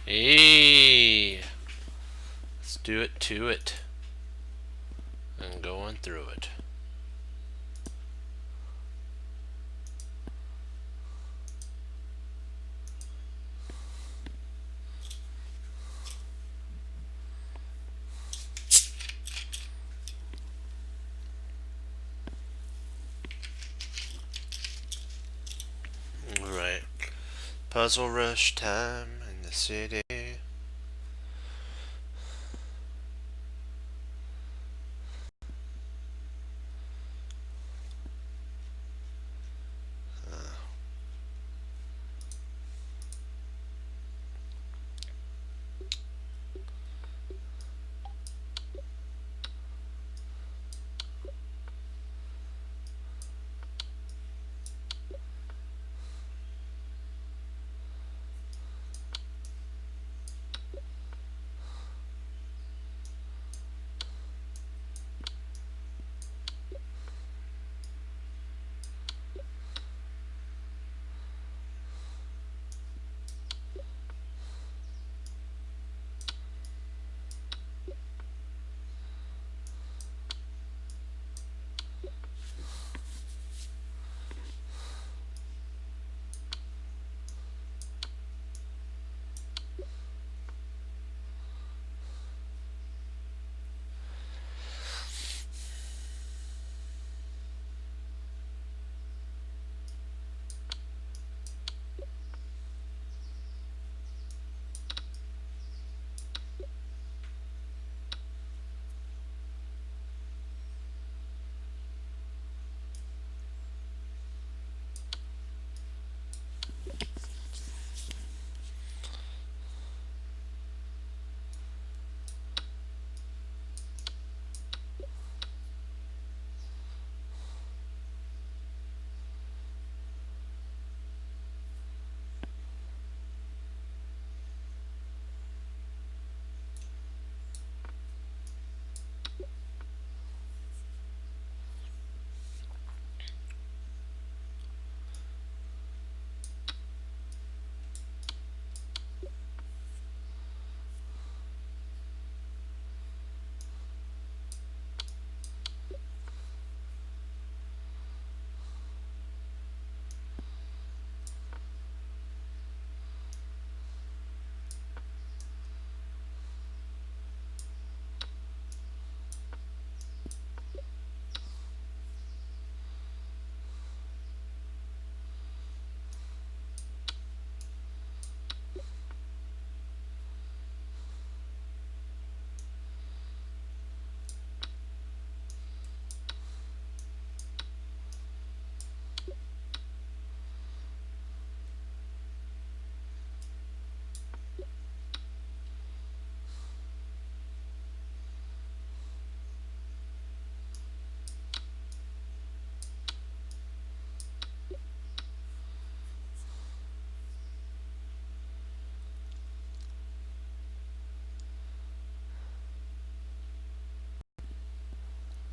Hey, let's do it to it. And going through it. Alright. Puzzle rush time in the city.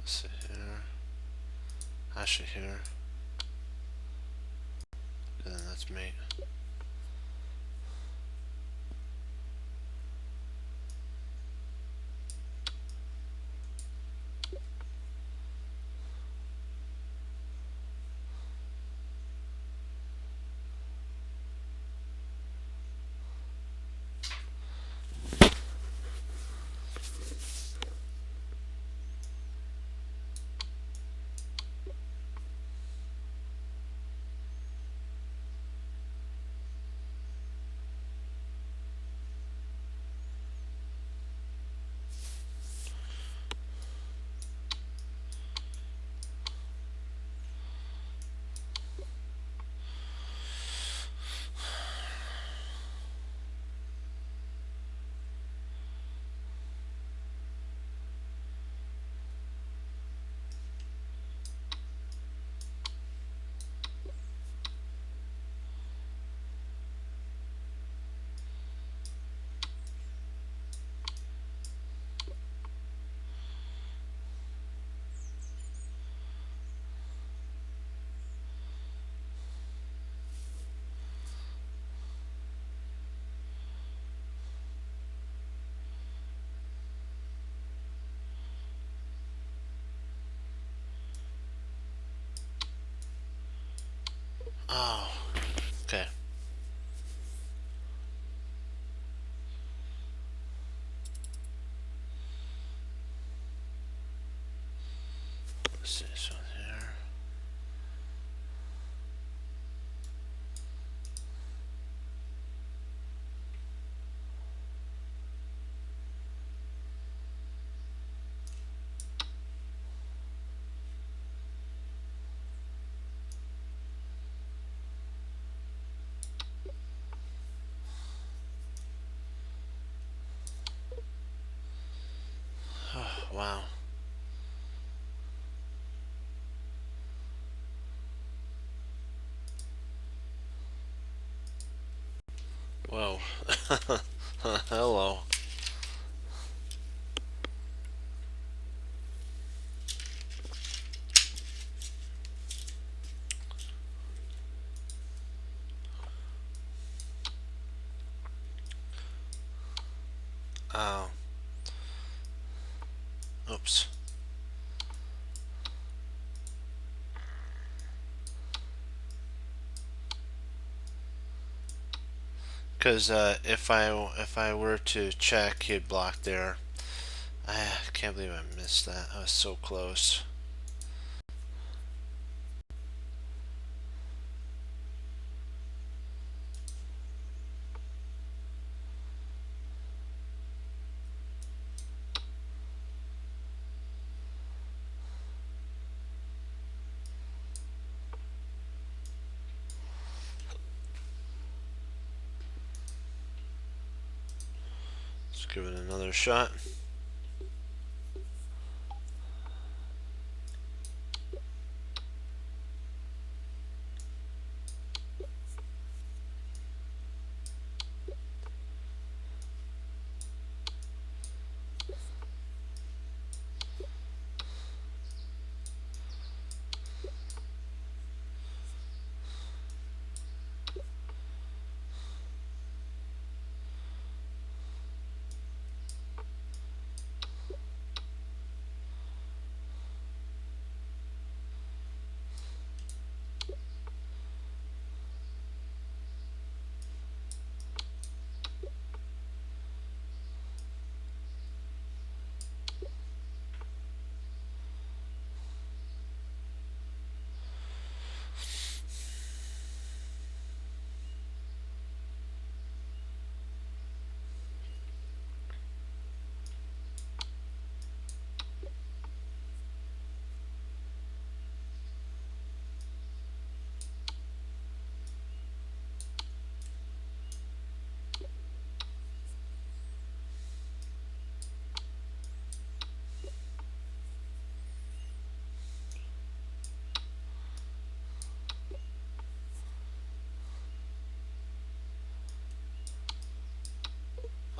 Let's see here. Actually here. Then that's me. Oh, okay. Let's see this one here. Oh, wow. Whoa. Hello. Oh. Oops. Because if I were to check, he'd block there. I can't believe I missed that. I was so close. Let's give it another shot.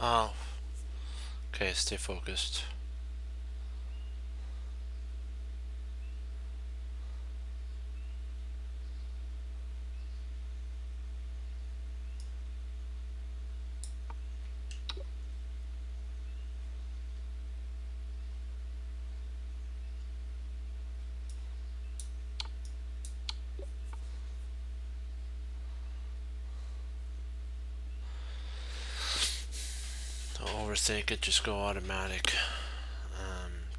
Oh. Okay, stay focused. Don't overthink it, just go automatic.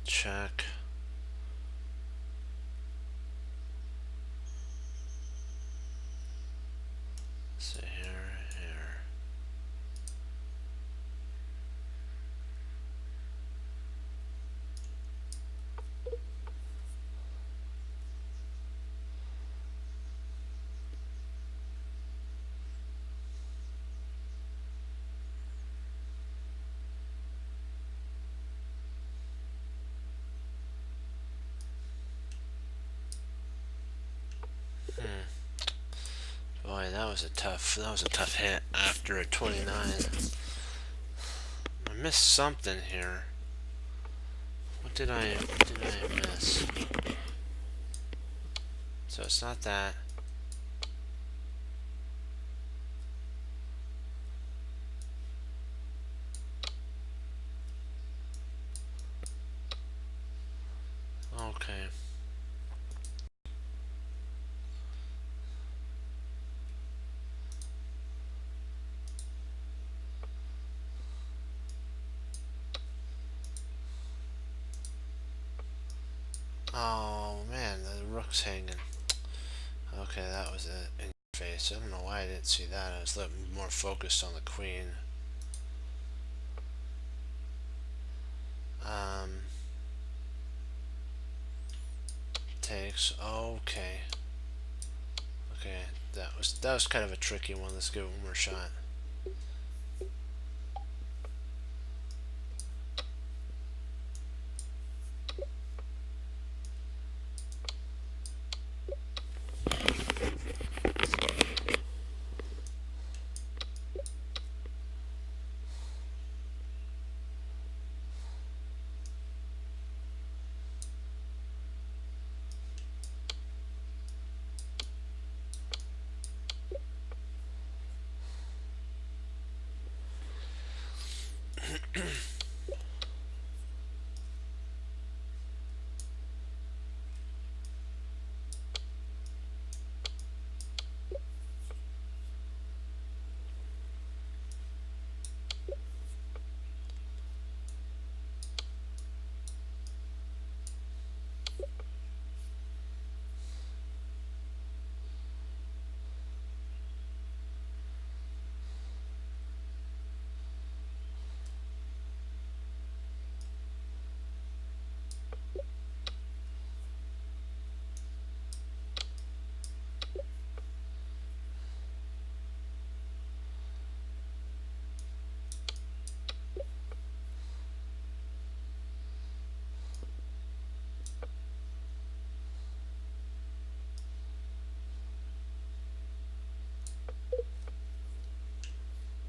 Check. See here. Boy, that was a tough hit after a 29. I missed something here. What did I miss? So it's not that. Okay. Oh man, the rook's hanging. Okay, that was it. In your face. I don't know why I didn't see that. I was a little more focused on the queen. Um, takes. Okay. Okay, that was kind of a tricky one. Let's give it one more shot.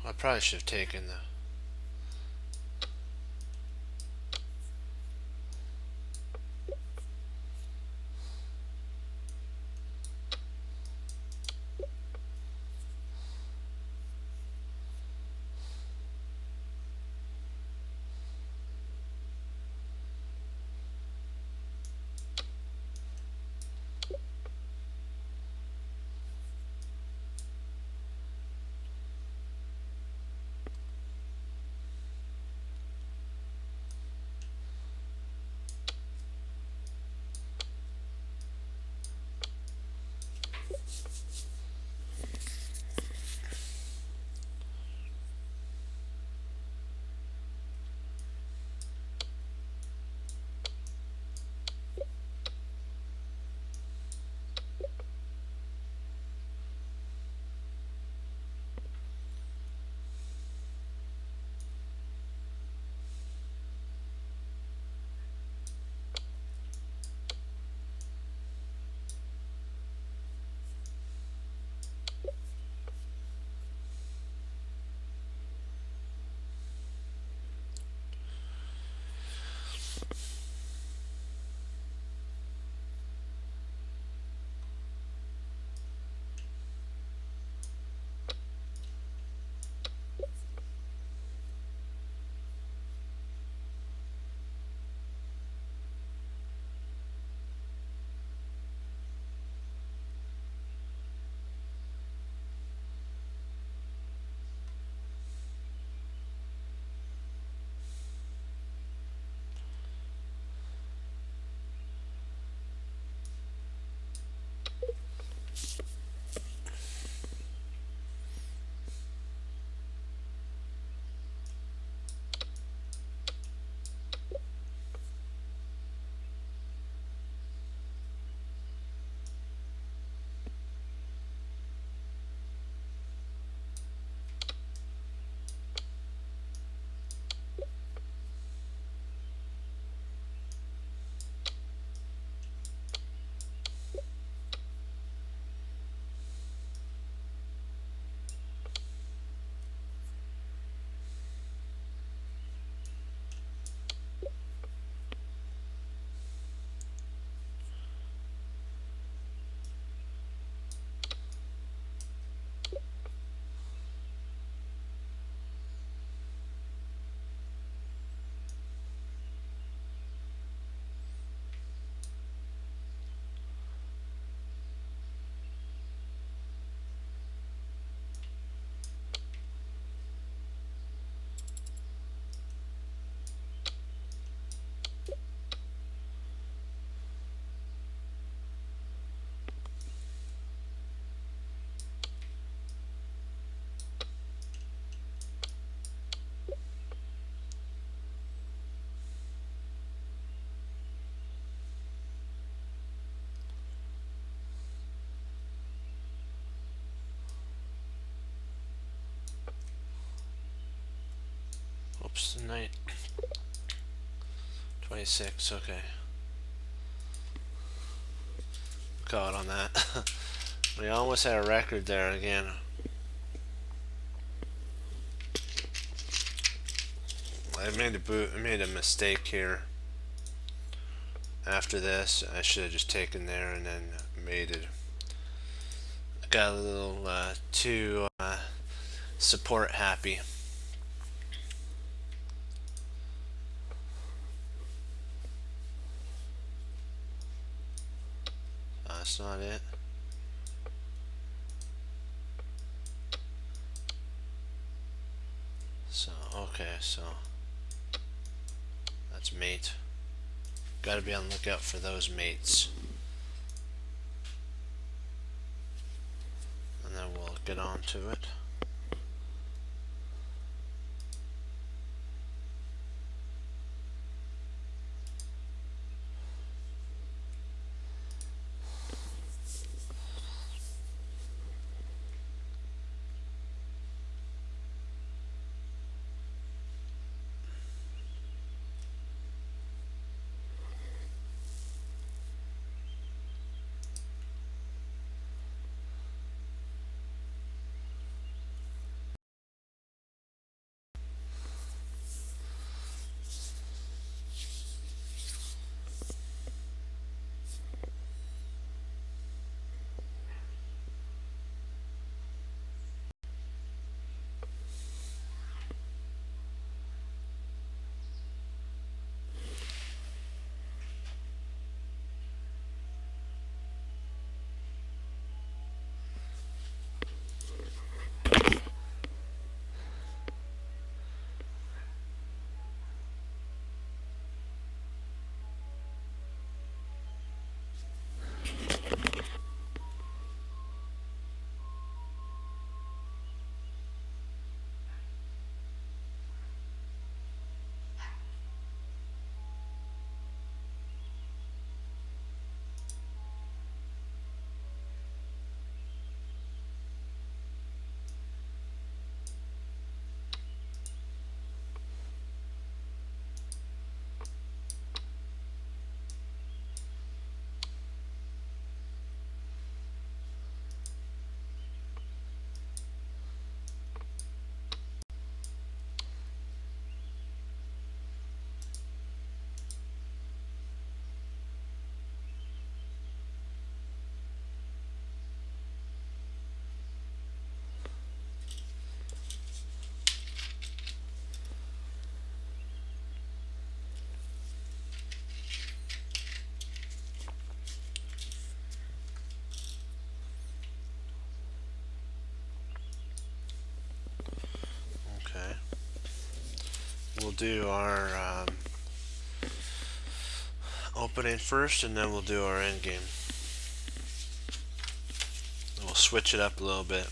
I probably should have taken the. Oops, night 26. Okay, caught on that. We almost had a record there again. I made a mistake here. After this, I should have just taken there and then made it. Got a little too support happy. That's not it. So, okay, so that's mate. Gotta be on the lookout for those mates. And then we'll get on to it. Okay. We'll do our opening first, and then we'll do our end game. We'll switch it up a little bit.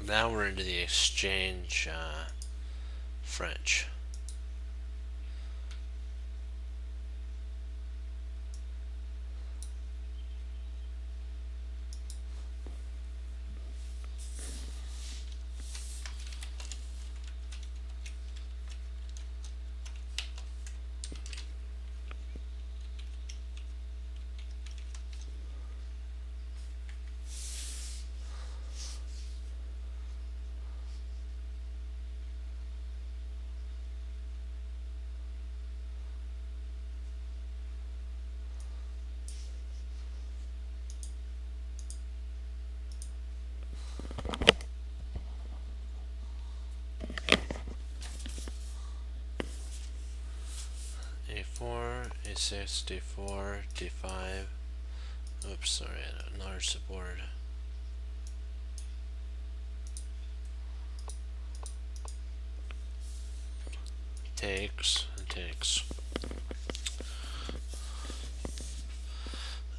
Now we're into the exchange French. A4, A6, D4, D5. Oops, sorry, I had a large support. Takes and takes.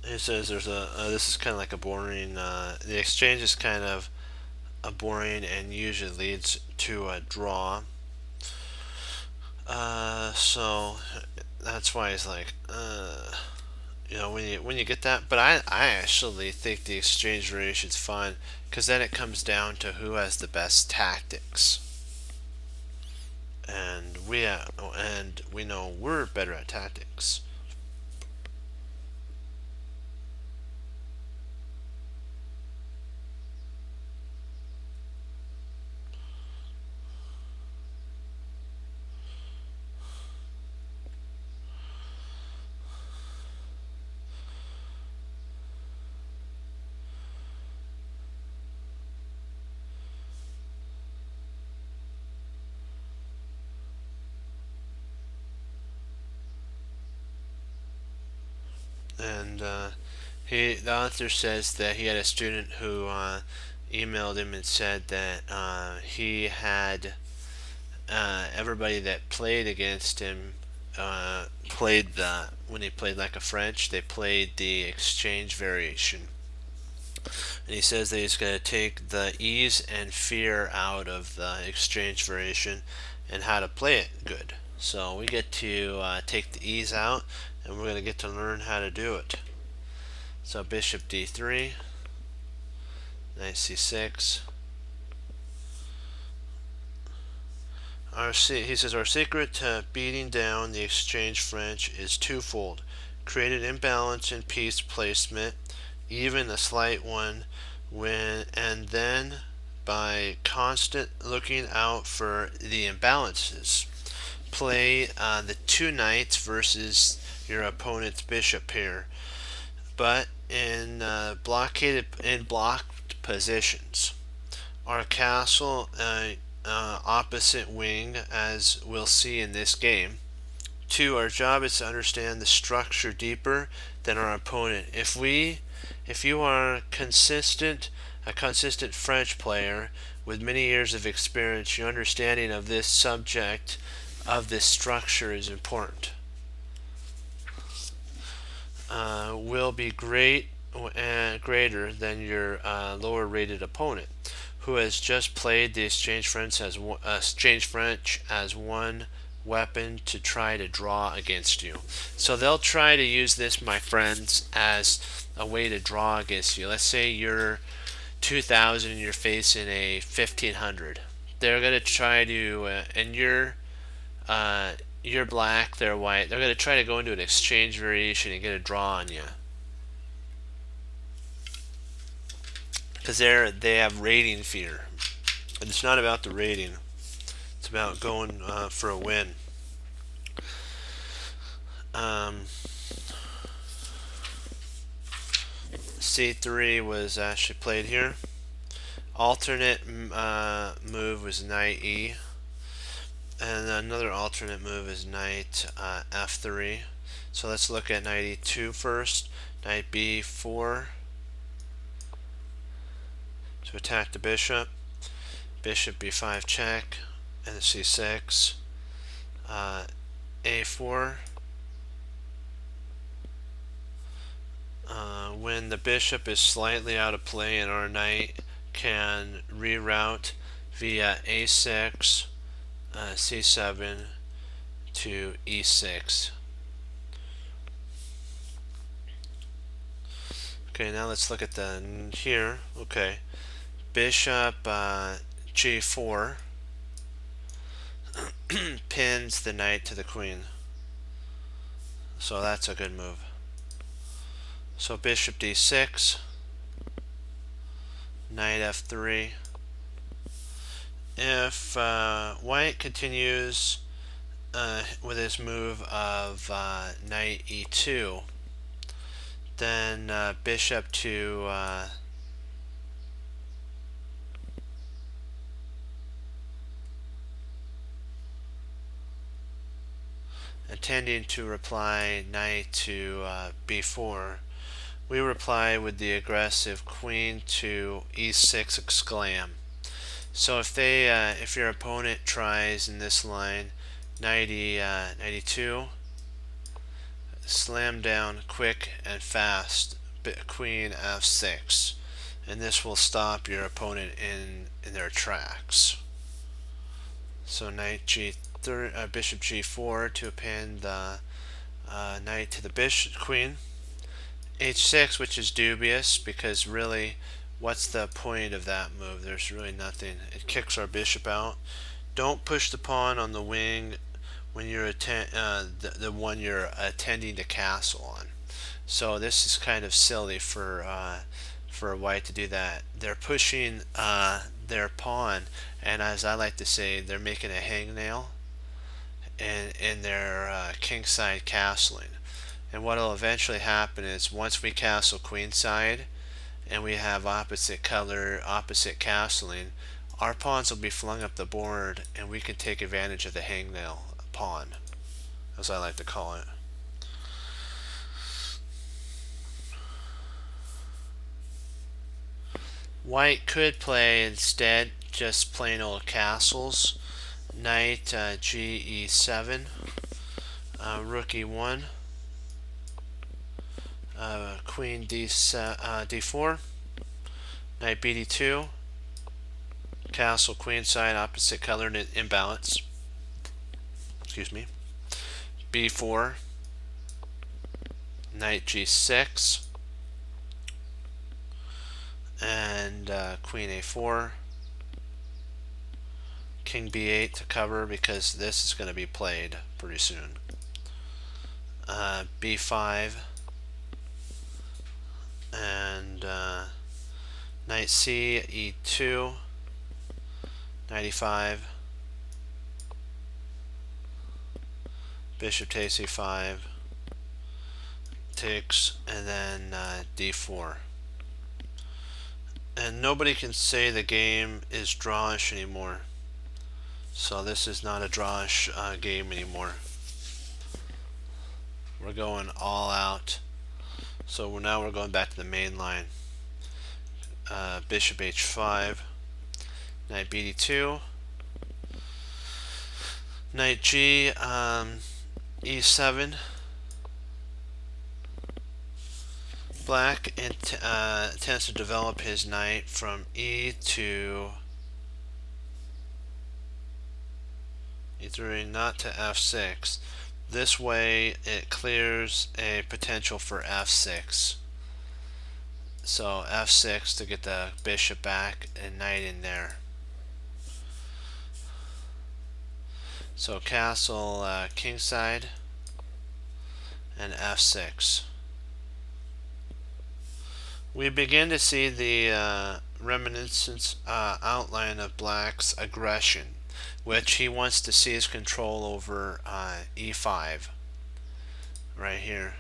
It says there's this is kind of like a boring, the exchange is kind of a boring and usually leads to a draw. So that's why he's like, you know, when you get that. But I actually think the exchange variation is fun because then it comes down to who has the best tactics, and we know we're better at tactics. And the author says that he had a student who emailed him and said that he had everybody that played against him played when he played like a French, they played the exchange variation. And he says that he's going to take the ease and fear out of the exchange variation and how to play it good. So we get to take the ease out, and we're going to get to learn how to do it. So bishop d3, knight c6. He says our secret to beating down the exchange French is twofold: create an imbalance in piece placement, even a slight one, and then by constant looking out for the imbalances, play the two knights versus your opponent's bishop pair, but in blocked positions. Our castle opposite wing, as we'll see in this game. 2. Our job is to understand the structure deeper than our opponent. If you are a consistent French player with many years of experience, your understanding of this subject, of this structure, is important. Will be greater than your lower rated opponent, who has just played the exchange French as one weapon to try to draw against you. So they'll try to use this, my friends, as a way to draw against you. Let's say you're 2,000 and you're facing a 1,500. They're going to try to, and you're black, they're white. They're going to try to go into an exchange variation and get a draw on you. Because they have rating fear. And it's not about the rating. It's about going for a win. C3 was actually played here. Alternate move was knight E. And another alternate move is knight F3. So let's look at knight E2 first. Knight B4 to attack the bishop. Bishop B5 check, and C6. A4. When the bishop is slightly out of play and our knight can reroute via A6, C7 to E6. Okay, now let's look at the here. Okay, bishop G4 pins the knight to the queen. So that's a good move. So bishop D6, knight F3. If white continues with his move of knight E2, then bishop to intending to reply knight to B4, we reply with the aggressive queen to E6 exclam. So if your opponent tries in this line knight E2, slam down quick and fast queen F6, and this will stop your opponent in their tracks. So knight bishop g4 to append the knight to the bishop queen. h6, which is dubious because really, what's the point of that move? There's really nothing. It kicks our bishop out. Don't push the pawn on the wing when you're the one you're attending the castle on. So this is kind of silly for white to do that. They're pushing their pawn, and as I like to say, they're making a hangnail in their kingside castling. And what will eventually happen is once we castle queenside and we have opposite color, opposite castling, our pawns will be flung up the board and we can take advantage of the hangnail pawn, as I like to call it. White could play instead just plain old castles. Knight g e7, rook e1, queen d4, knight bd2, castle queenside, opposite color and imbalance. Excuse me. b4, knight g6, and queen a4, king b8 to cover because this is going to be played pretty soon. b5, and knight c e2, knight e5, bishop takes e5, takes, and then d4. And nobody can say the game is drawish anymore. So this is not a drawish game anymore. We're going all out. So now we're going back to the main line. Bishop h5, knight bd2, knight g e7. Black intends to develop his knight from e to e3, not to f6. This way it clears a potential for f6. So f6 to get the bishop back and knight in there. So castle kingside and f6. We begin to see the reminiscence outline of Black's aggression, which he wants to seize control over e5 right here.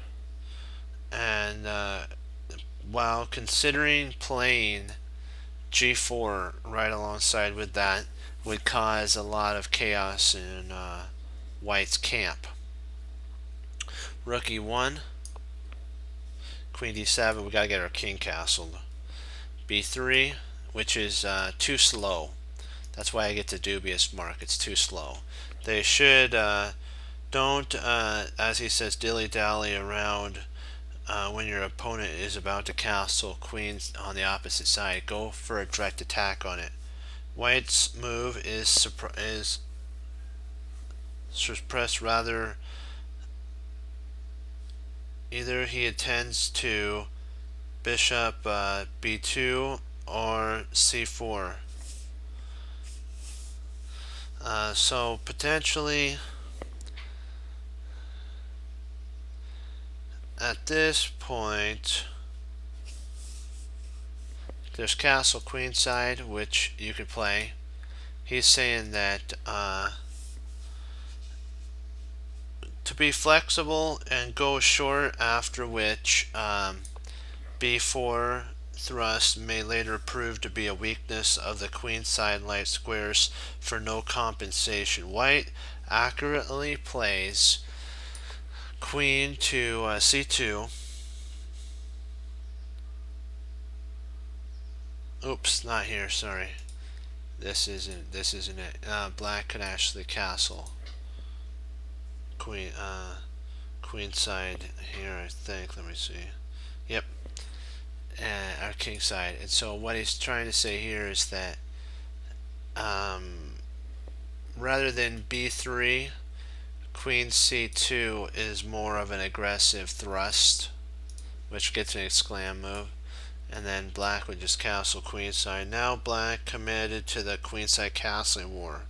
And while considering playing g4 right alongside with that would cause a lot of chaos in White's camp. Rook e1, queen d7, we gotta get our king castled. b3, which is too slow. That's why I get the dubious mark. It's too slow. They should don't, as he says, dilly-dally around when your opponent is about to castle queens on the opposite side. Go for a direct attack on it. White's move is suppressed rather. Either he attends to bishop b2 or c4. So potentially at this point there's castle queenside, which you could play. He's saying that to be flexible and go short, after which b4 thrust may later prove to be a weakness of the queenside light squares for no compensation. White accurately plays queen to c2. Oops, not here, sorry. This isn't it. Black could actually castle queenside here, I think. Let me see. Yep. Our king side. And so what he's trying to say here is that rather than b3, queen c2 is more of an aggressive thrust, which gets an exclam move. And then black would just castle queenside. Now black committed to the queenside castling war.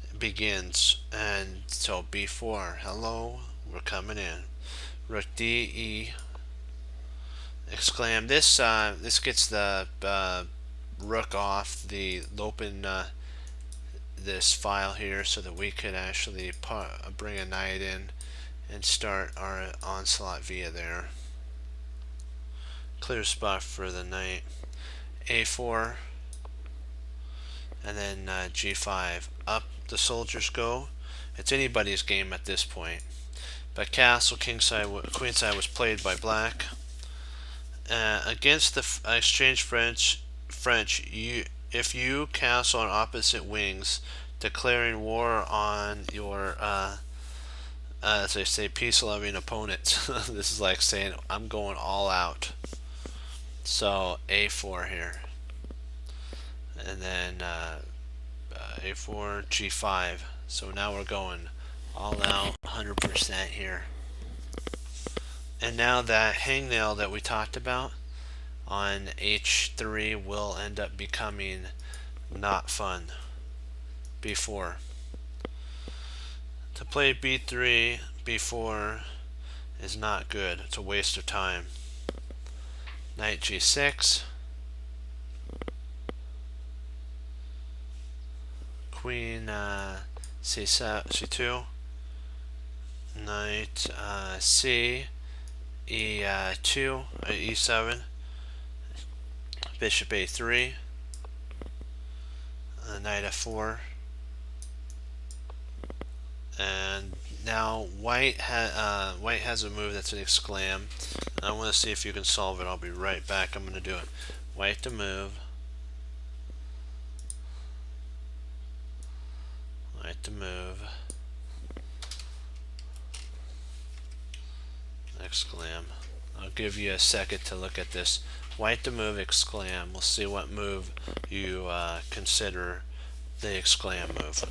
It begins. And so b4, hello, we're coming in. Rook d, e, exclam. This gets the rook off the open this file here so that we could actually bring a knight in and start our onslaught via there. Clear spot for the knight. a4, and then g5. Up the soldiers go. It's anybody's game at this point. But castle kingside, queenside was played by black. Against the exchange French, if you castle on opposite wings, declaring war on your, as they say, peace-loving opponent. This is like saying, I'm going all out. So a4 here. And then a4, g5. So now we're going all out 100% here. And now that hangnail that we talked about on h3 will end up becoming not fun. b4. To play b3, b4 is not good. It's a waste of time. Knight g6. Queen c2. Knight c, e2, e7. Bishop a3. Knight f4. And now white has a move that's an exclam. I want to see if you can solve it. I'll be right back. I'm going to do it. White to move. White to move. Exclam. I'll give you a second to look at this. White to move, exclam. We'll see what move you consider the exclam move.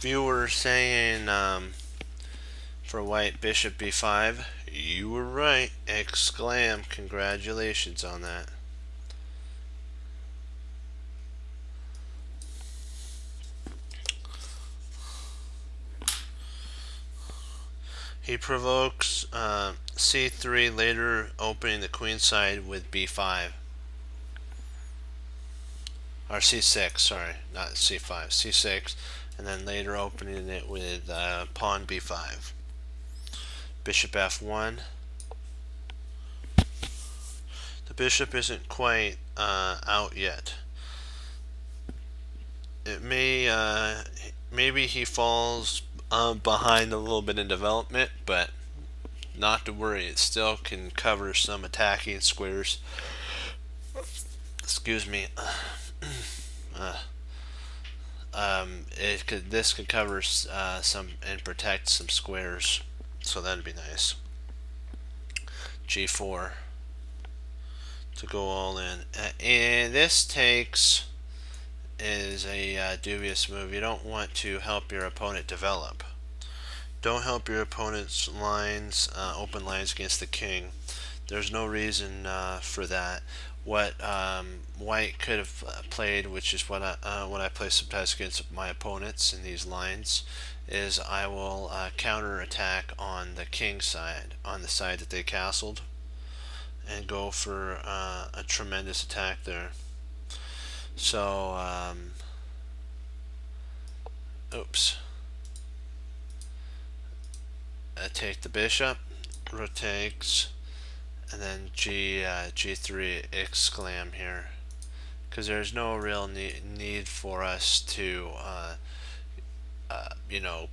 viewer saying for white bishop b5. You were right. Exclaim. Congratulations on that. He provokes c3, later opening the queen side with b5. Or c6, sorry, not c5, c6, and then later opening it with pawn b5. Bishop f1. The bishop isn't quite out yet. It may maybe he falls behind a little bit in development, but not to worry. It still can cover some attacking squares. Excuse me. This could cover some and protect some squares, so that'd be nice. G4 to go all in, and this takes is a dubious move. You don't want to help your opponent develop. Don't help your opponent's lines, open lines against the king. There's no reason for that. What white could have played, which is what I play sometimes against my opponents in these lines, is I will counter attack on the king side, on the side that they castled, and go for a tremendous attack there. So, oops. I take the bishop, rook takes, and then G3 exclam here, because there's no real need for us to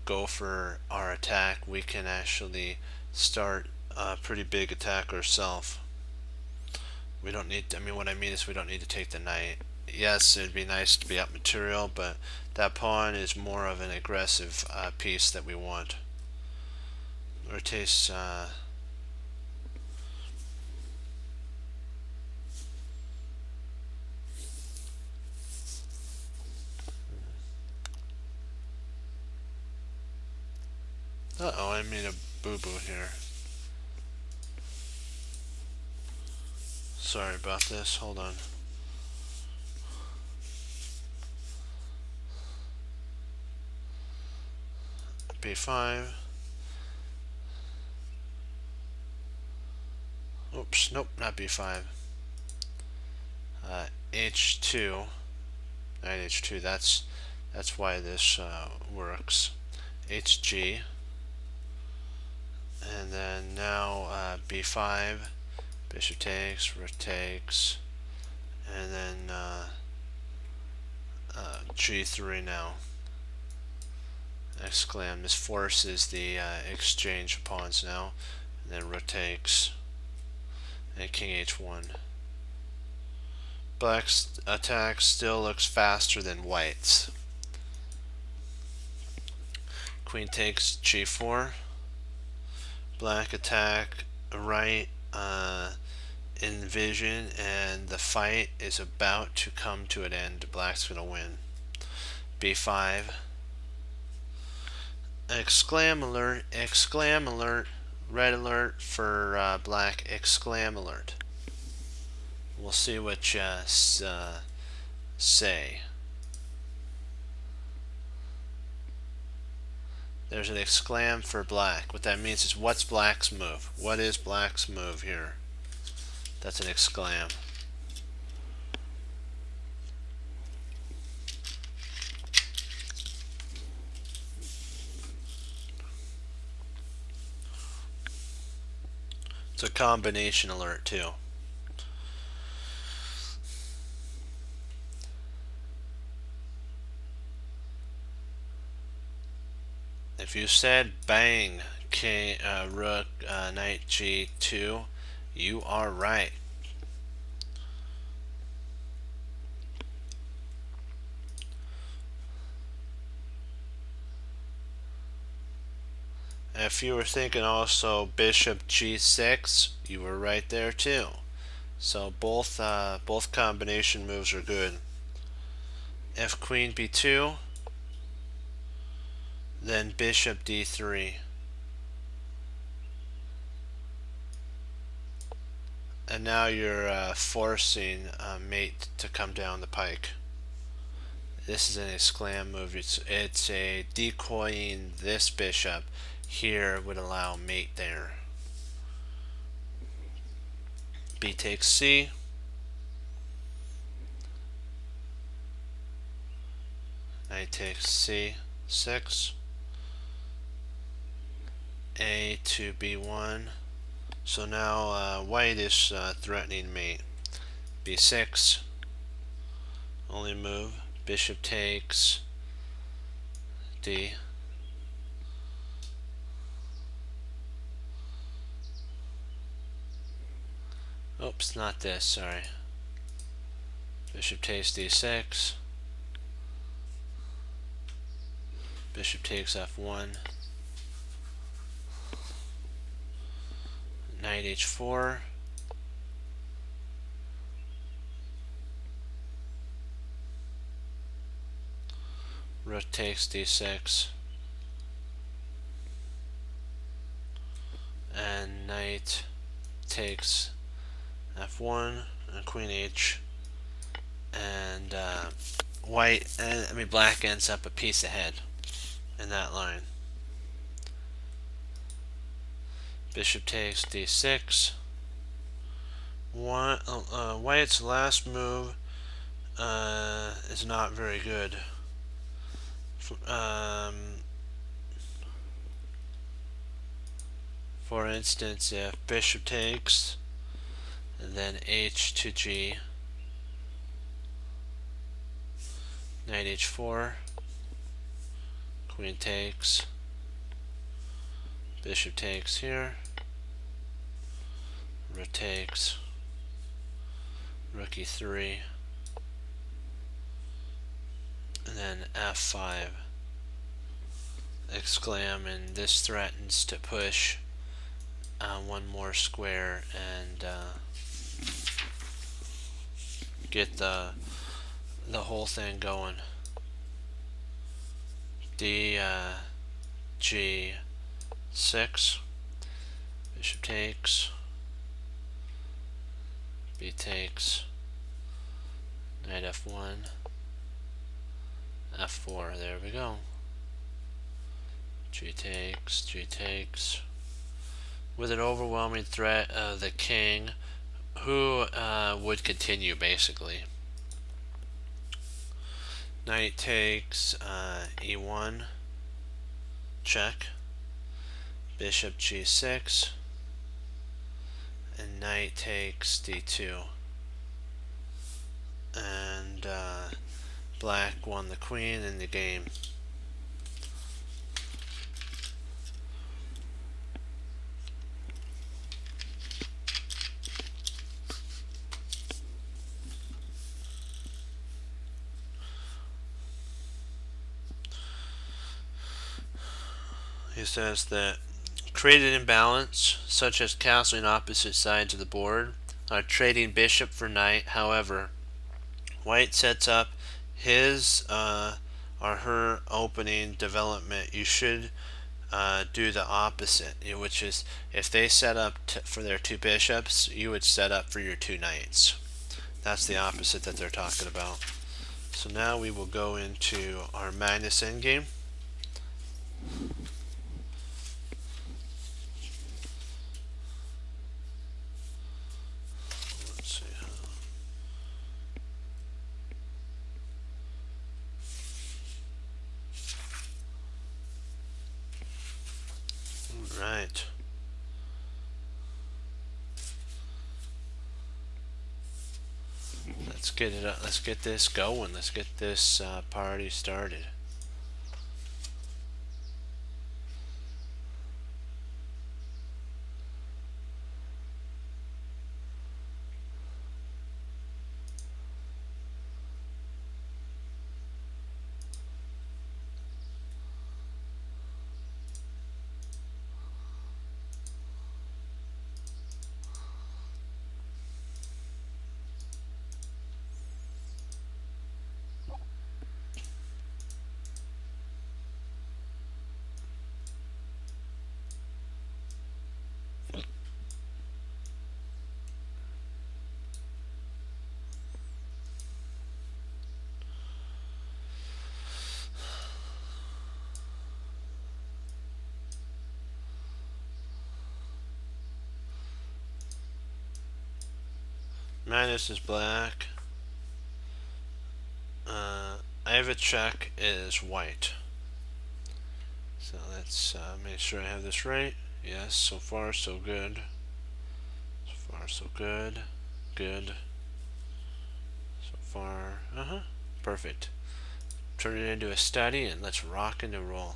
go for our attack. We can actually start a pretty big attack ourselves. We don't need to, I mean, what I mean is we don't need to take the knight. Yes, it'd be nice to be up material, but that pawn is more of an aggressive piece that we want. Rotates uh-oh, I made a boo-boo here. Sorry about this, hold on. B5. Oops, nope, not B5. H2. Knight H2, that's why this works. HG. And then now B5. Bishop takes, rook takes, and then G3 now. Exclam. This forces the exchange of pawns now. And then rook takes, and king H1. Black's attack still looks faster than white's. Queen takes G4. Black attack right in vision, and the fight is about to come to an end. Black's gonna win. B5. Exclam alert, exclam alert, red alert for black, exclam alert. We'll see what you say. There's an exclam for black. What that means is, what's black's move? What is black's move here? That's an exclam. It's a combination alert too. If you said bang, king, rook, knight G2, you are right. If you were thinking also bishop G6, you were right there too. So both combination moves are good. F queen B2. then bishop d3. And now you're forcing mate to come down the pike. This is an exclam move. It's a decoying this bishop here would allow mate there. B takes C. Knight takes C6. A to B1. So now white is threatening mate. B6. Only move. Bishop takes D. Oops, not this, sorry. Bishop takes D6. Bishop takes F1. Knight H4. Rook takes D6. And knight takes F1 and Queen H. And black ends up a piece ahead in that line. Bishop takes D6. White's last move is not very good. For instance, if bishop takes, and then H to G, knight H4, queen takes, bishop takes here, rook takes, rook E3, and then F5. Exclam, and this threatens to push one more square and get the whole thing going. D G6, bishop takes, B takes, knight F1, F4. There we go. G takes, with an overwhelming threat of the king, who would continue basically. Knight takes E1, check, bishop G6, and knight takes D2. And black won the queen in the game. He says that created imbalance, such as castling opposite sides of the board, are trading bishop for knight. However, white sets up his or her opening development. You should do the opposite, which is if they set up for their two bishops, you would set up for your two knights. That's the opposite that they're talking about. So now we will go into our Magnus endgame. Right. Let's get it up. Let's get this going. Let's get this party started. Magnus is black. Ivanchuk is white. So let's make sure I have this right. Yes, so far so good. So far so good. Good. So far, perfect. Turn it into a study and let's rock and roll.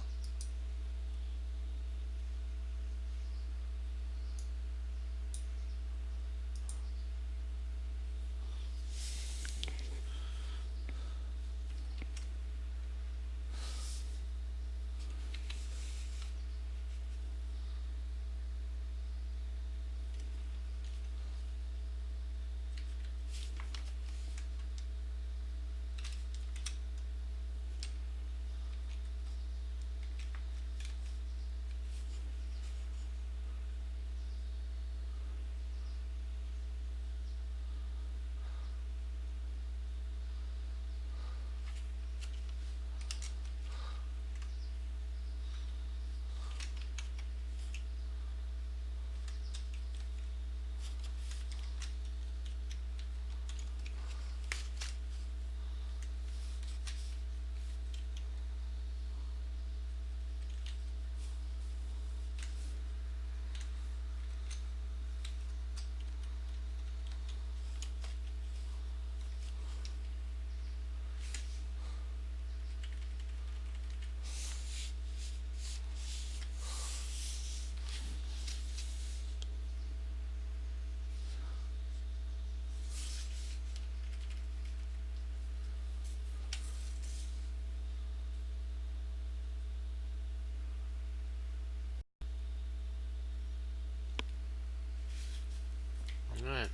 Alright,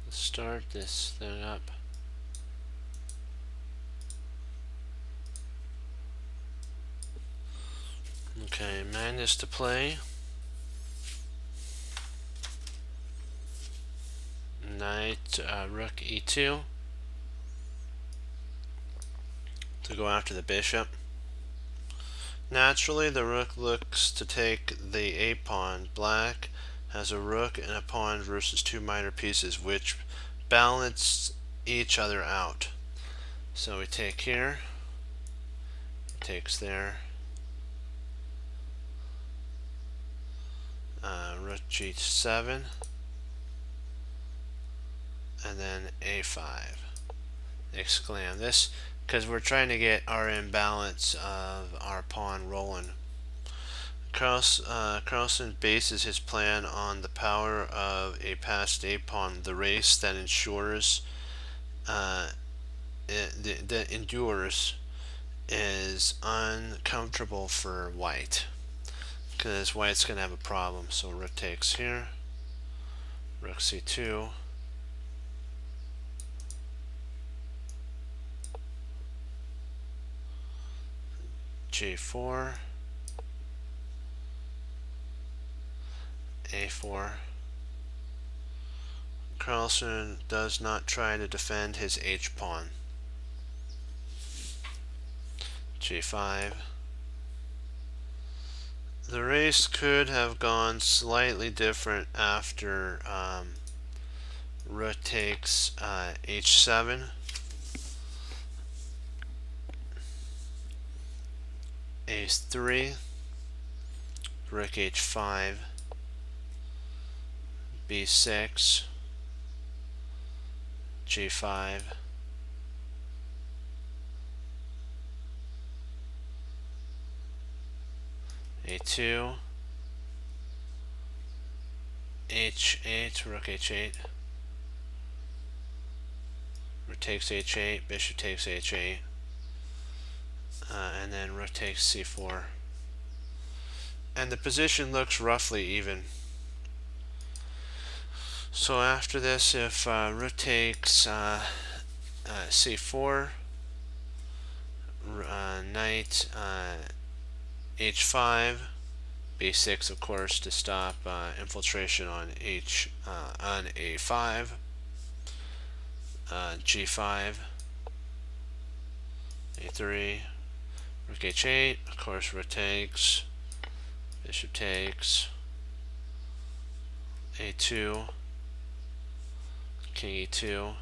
let's start this thing up. Okay, Magnus to play. Knight, rook e2 to go after the bishop. Naturally, the rook looks to take the a pawn. Black has a rook and a pawn versus two minor pieces, which balance each other out. So we take here, takes there, rook g7, and then a5. Exclam this because we're trying to get our imbalance of our pawn rolling. Carlsen bases his plan on the power of a passed a pawn, the race that ensures that endures is uncomfortable for white because white's gonna have a problem. So rook takes here, rook c2, g4, a4. Carlsen does not try to defend his h-pawn. g5. The race could have gone slightly different after rook takes h7. a3, rook h5, b6, g5, a2, h8, rook h8, rook takes h8, bishop takes h8, and then rook takes c4. And the position looks roughly even. So after this, if rook takes c4, knight h5, b6 of course to stop infiltration on a5, g5, a3, rook h8, of course rook takes, bishop takes, a2, king e2,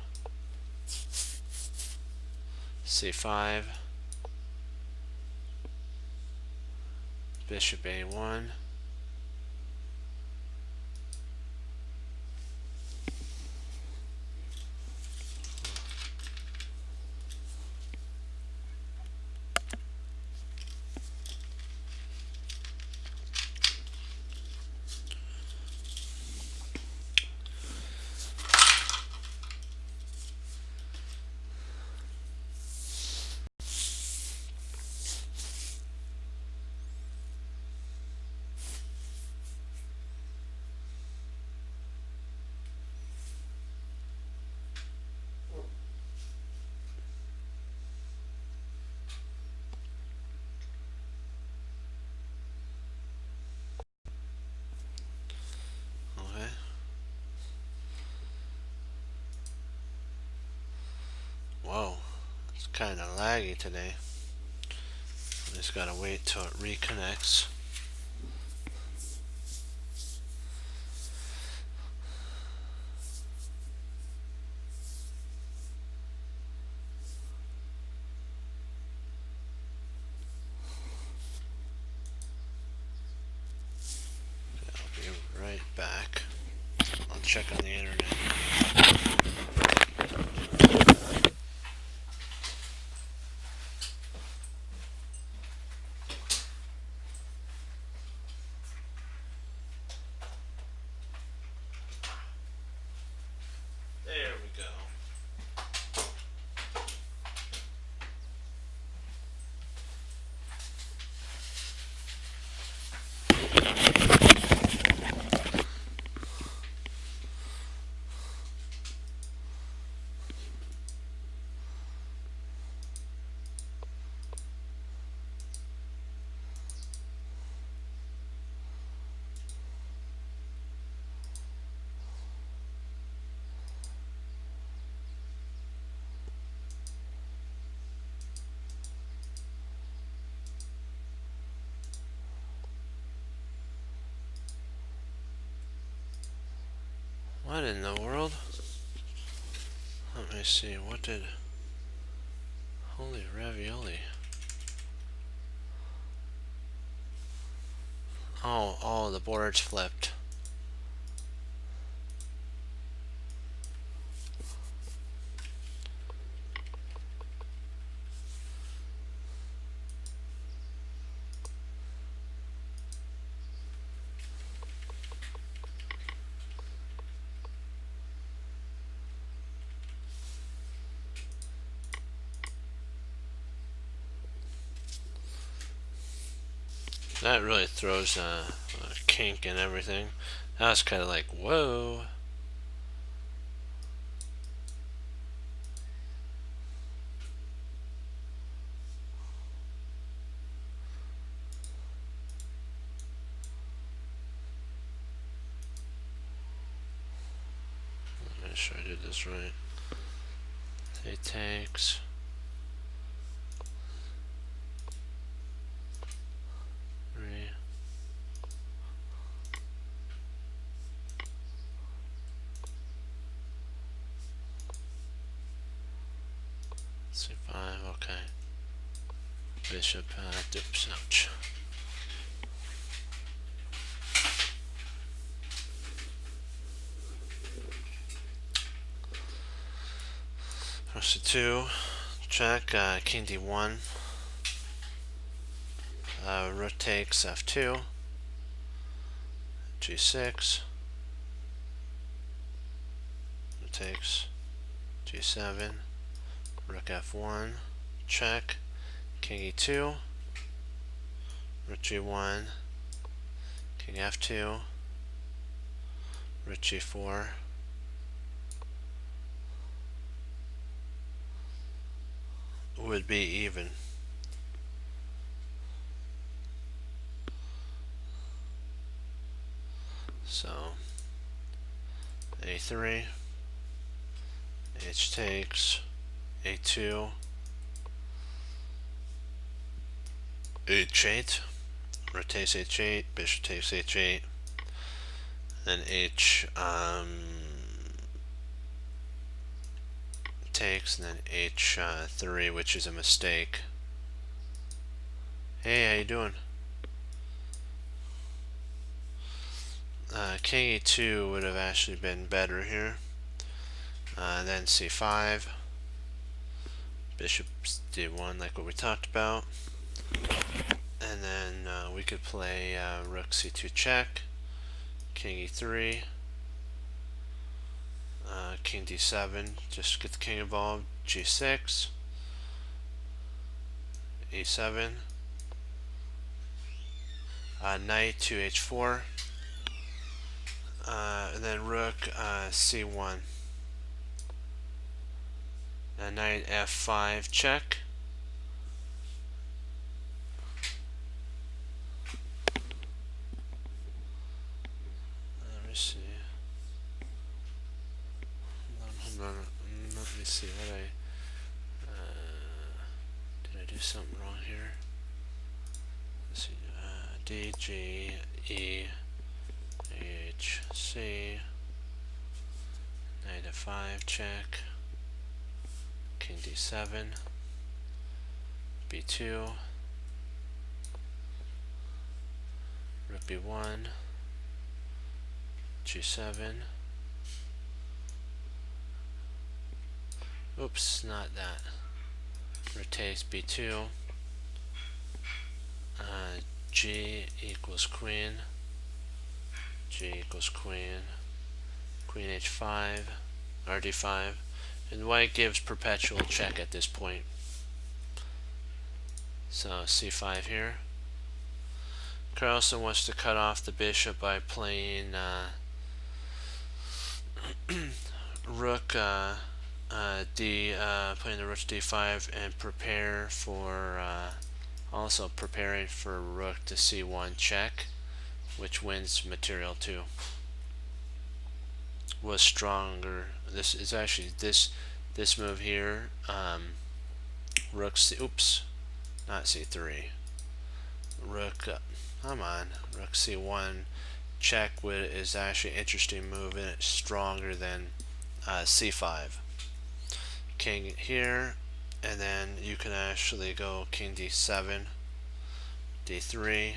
c5, bishop a1, okay. Whoa, it's kind of laggy today. Just gotta wait till it reconnects. I'll be right back. I'll check on the internet. There we go. What in the world? Let me see, what did... Holy ravioli. Oh, the board's flipped. That really throws a kink in everything. That was kind of like, whoa. Make sure I did this right. He takes. C5, okay. Bishop, dips, ouch. C2, check, king d1. Rook takes f2. G6. Rook takes G7. Rook f1. Check. King e2. Rook g1. King f2. Rook g4. Would be even. So a3, h takes, a2, h8, rook takes h8, bishop takes h8, then h takes, and then h3, which is a mistake. Hey, how you doing? King e2 would have actually been better here. Then c5, bishop d1, like what we talked about. And then we could play rook c2 check, king e3, king d7, just get the king involved, g6, e7, knight to h4, and then rook c1, knight f5 check. Let me see. Hold on. Let me see what did I do something wrong here? Let's see. D, G, E, H, C, knight f5 check, king d7, b2, rook b1, g7. Oops, not that. Rook takes b2, g equals queen, g equals queen, queen h5, rd5, and white gives perpetual check at this point. So c5 here. Carlsen wants to cut off the bishop by playing rook playing the rook d5 and prepare for also preparing for rook to c1 check, which wins material too. Was stronger. This is actually this move here. Rook c. Oops, not c3. Rook. Come on. Rook c1 check is actually an interesting move, and it's stronger than c5. King here, and then you can actually go king d7, d3,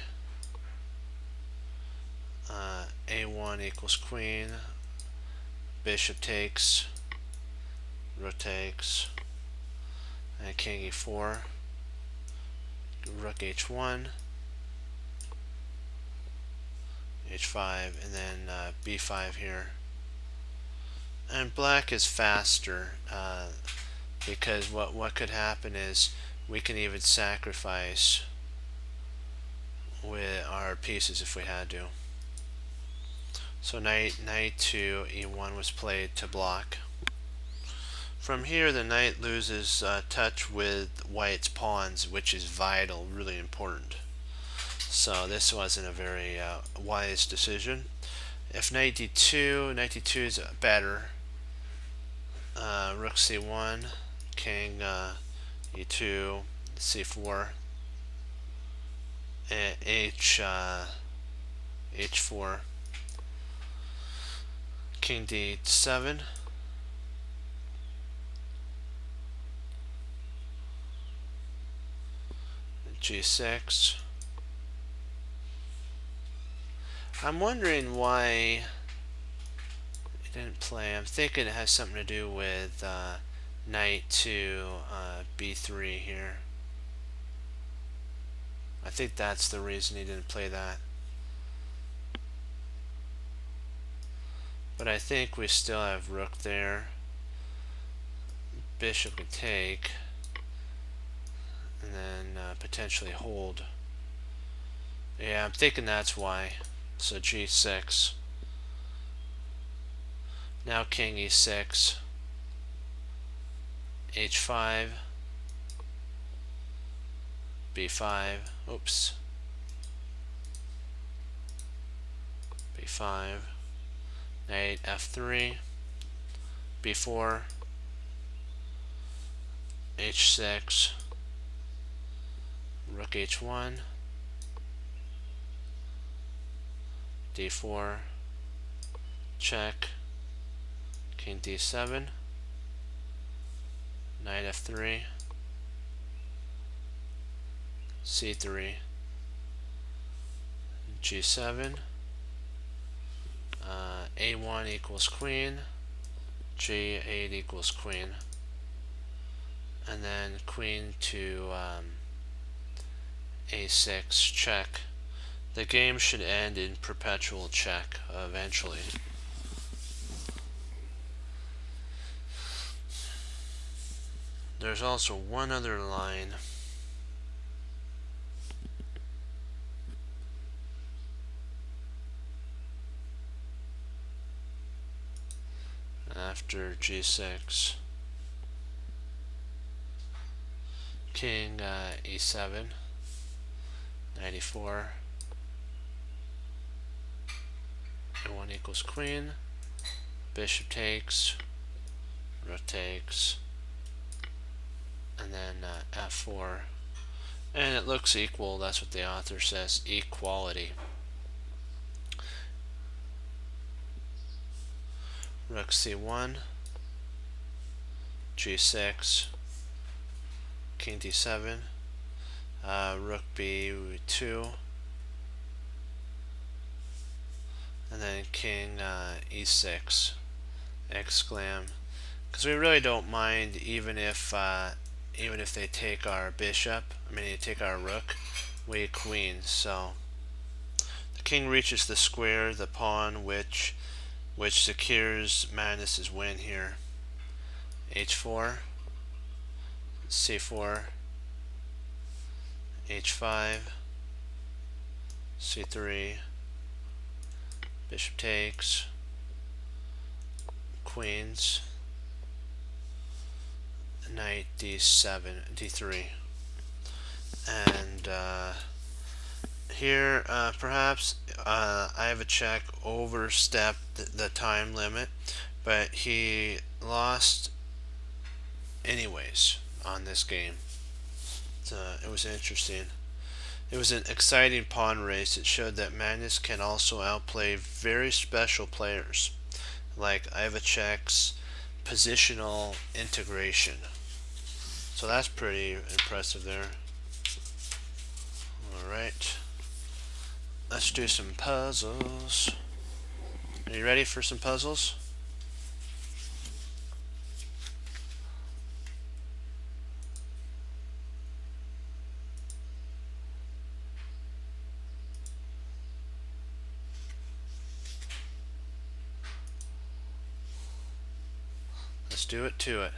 a1 equals queen, bishop takes, rook takes, and king e4, rook h1, h5, and then b5 here. And black is faster because what could happen is we can even sacrifice with our pieces if we had to. So knight to e1 was played to block. From here, the knight loses touch with white's pawns, which is vital, really important. So this wasn't a very wise decision. If knight d2 is better. Rook c1, king e2, c4, h4, king d7, g6. I'm wondering why it didn't play. I'm thinking it has something to do with knight to b3 here. I think that's the reason he didn't play that. But I think we still have rook there. Bishop can take, and then potentially hold. Yeah, I'm thinking that's why. So g6. Now king e6, h5, b5, oops, b5, knight f3, b4, h6, rook h1, d4, check, king d7, knight f3, c3, g7, a1 equals queen, g8 equals queen, and then queen to a6 check. The game should end in perpetual check eventually. There's also one other line. After g6, king e7, knight e4, a1 equals queen, bishop takes, rook takes, and then f4, and it looks equal. That's what the author says, equality. Rook c1, g6, king d7, rook b2, and then king e6, exclam, because we really don't mind even if they take our bishop. I mean, they take our rook, we queen. So the king reaches the square, the pawn, which secures Magnus's win here. h4, c4, h5, c3, bishop takes, queens, knight d7, d3, and here perhaps I have a check overstepped the time limit, but he lost anyways on this game. It was interesting. It was an exciting pawn race. It showed that Magnus can also outplay very special players like Ivacek's positional integration. So that's pretty impressive there. Alright, let's do some puzzles. Are you ready for some puzzles? Let's do it to it.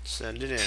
Send it in.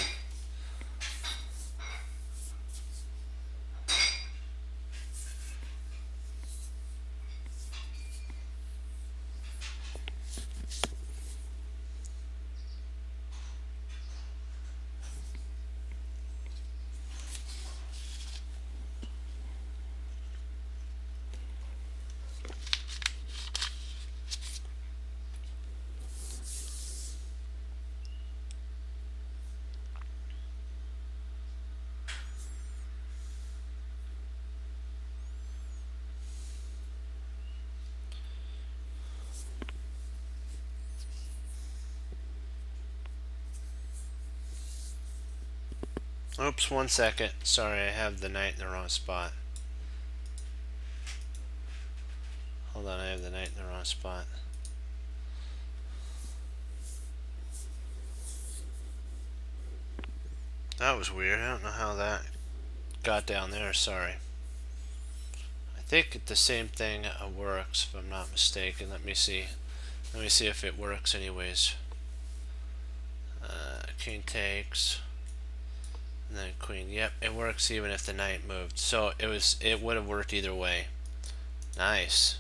Oops, 1 second. Sorry, I have the knight in the wrong spot. Hold on, I have the knight in the wrong spot. That was weird. I don't know how that got down there. Sorry. I think the same thing works, if I'm not mistaken. Let me see. Let me see if it works anyways. King takes. And then queen. Yep, it works even if the knight moved. So it would have worked either way. Nice.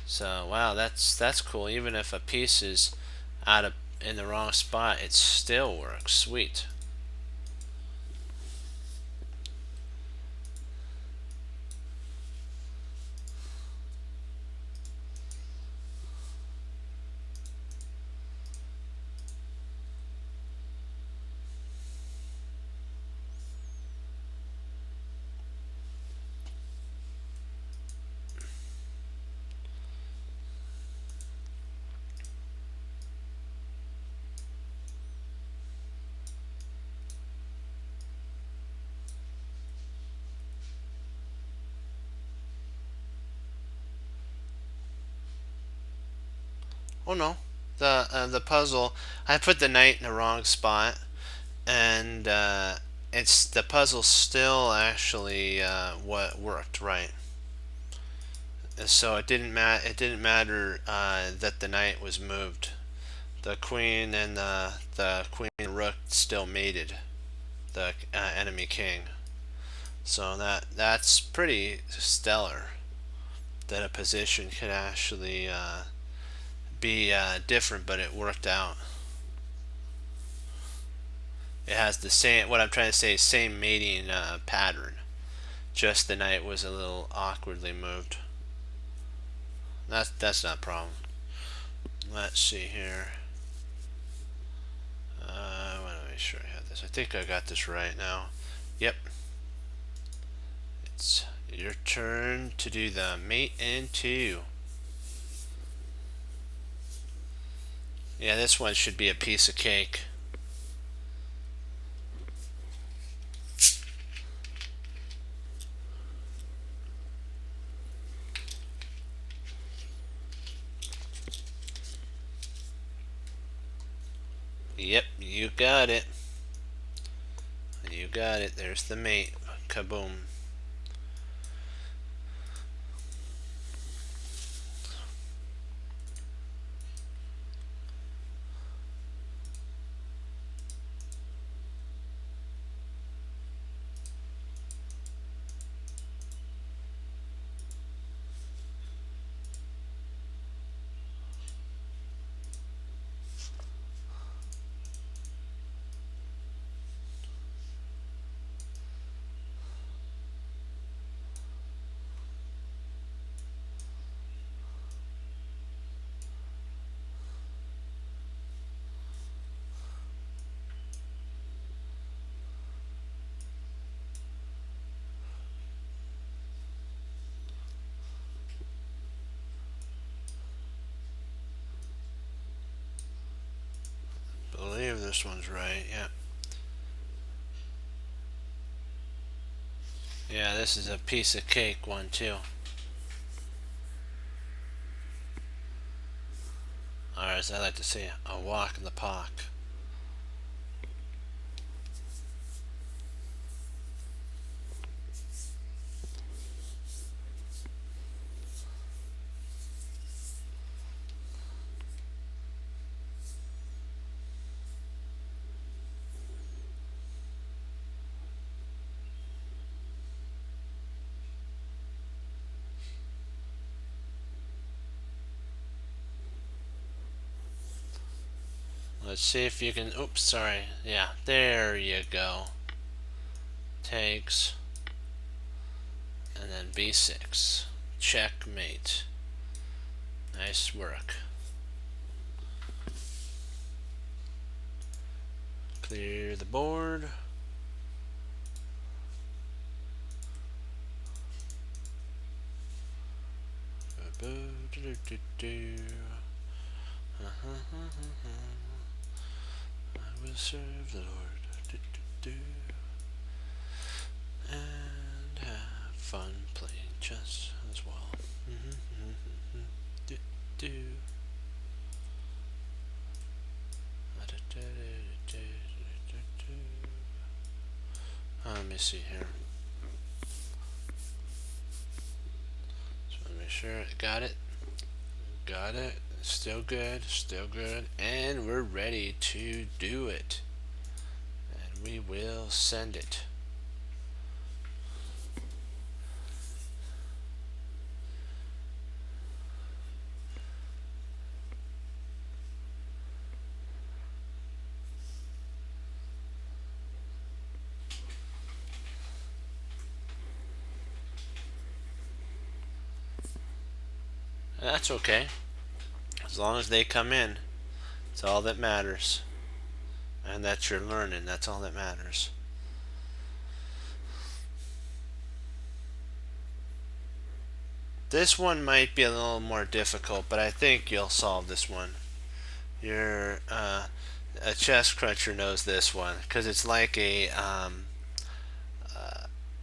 So wow, that's cool. Even if a piece is out of in the wrong spot, it still works. Sweet. Oh no, the puzzle. I put the knight in the wrong spot, and it's the puzzle still actually what worked right. So it didn't matter that the knight was moved. The queen and the queen and rook still mated the enemy king. So that's pretty stellar that a position could actually be different, but it worked out. It has the same. What I'm trying to say is same mating pattern. Just the knight was a little awkwardly moved. That's not a problem. Let's see here. I want to make sure I have this. I think I got this right now. Yep. It's your turn to do the mate in two. Yeah, this one should be a piece of cake. Yep, you got it. You got it. There's the mate. Kaboom. Believe this one's right. Yeah. Yeah, this is a piece of cake one too. Or as I like to say, a walk in the park. Let's see if you can. Oops, sorry. Yeah, there you go. Takes. And then b6. Checkmate. Nice work. Clear the board. I will serve the Lord and have fun. me see here. Just want to make sure. Got it. Got it. Still good. Still good. And we're ready to do it. And we will send it. And that's okay. As long as they come in, it's all that matters. And that you're learning, that's all that matters. This one might be a little more difficult, but I think you'll solve this one. You're a chess cruncher knows this one because it's like a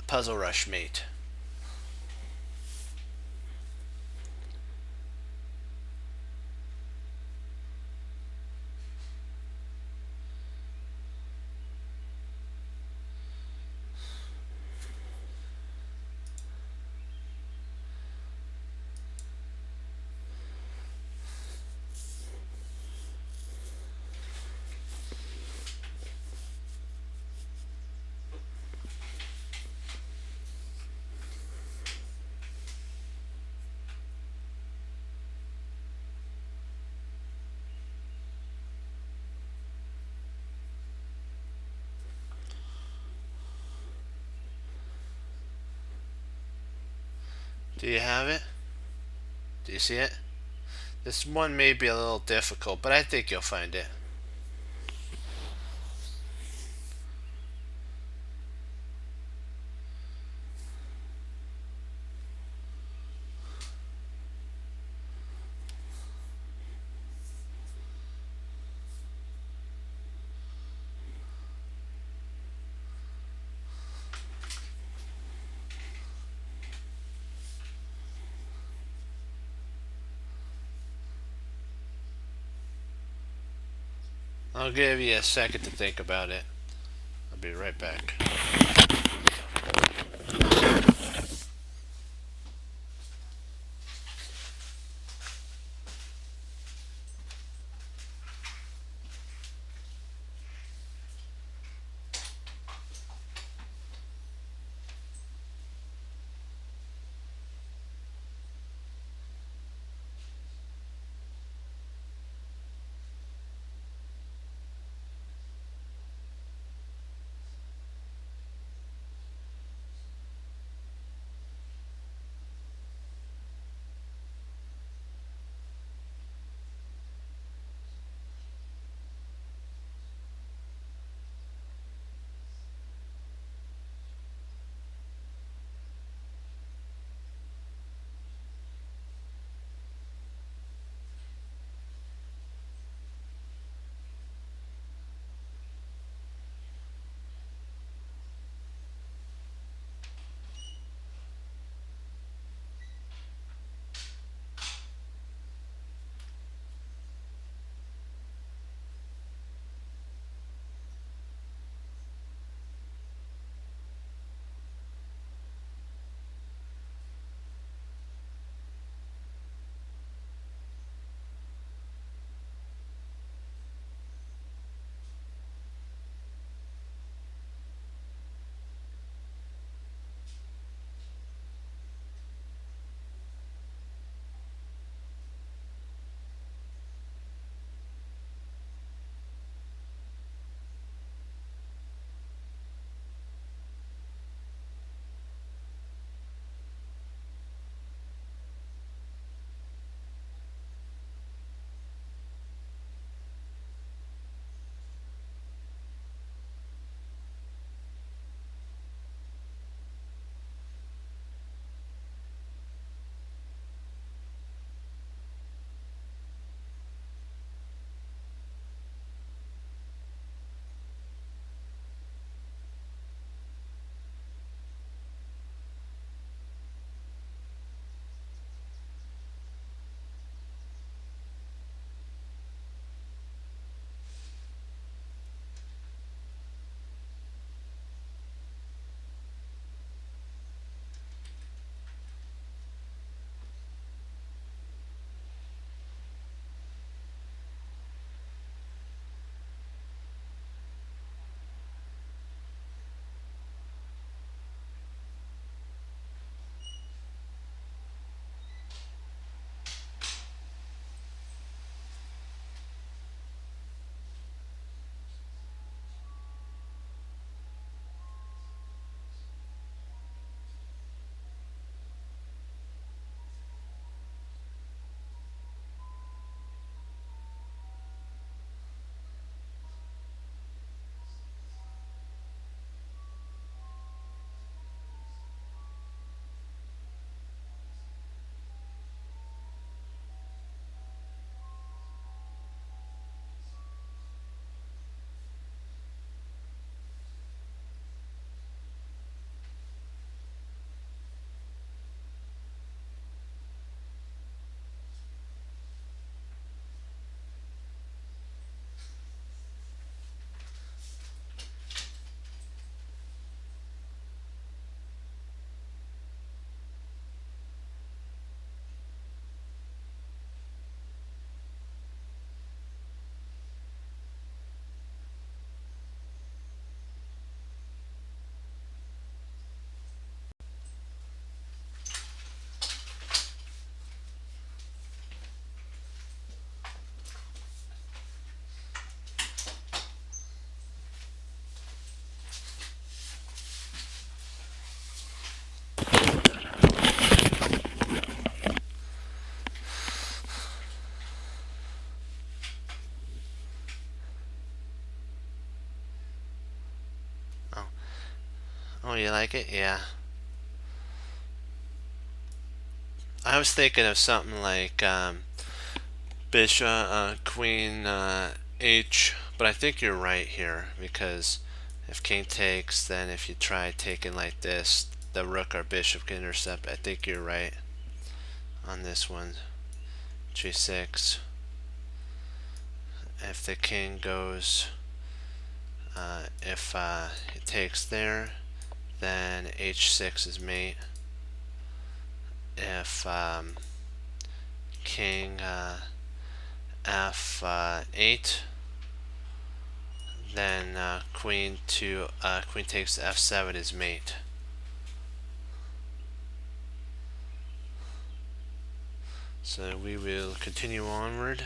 puzzle rush mate. Do you have it? Do you see it? This one may be a little difficult, but I think you'll find it. I'll give you a second to think about it. I'll be right back. Oh, you like it? Yeah. I was thinking of something like bishop, queen, h, but I think you're right here, because if king takes, then if you try taking like this, the rook or bishop can intercept. I think you're right on this one. G6. If the king goes, if it takes there, then h6 is mate. If king f8, then queen takes f7 is mate. So we will continue onward.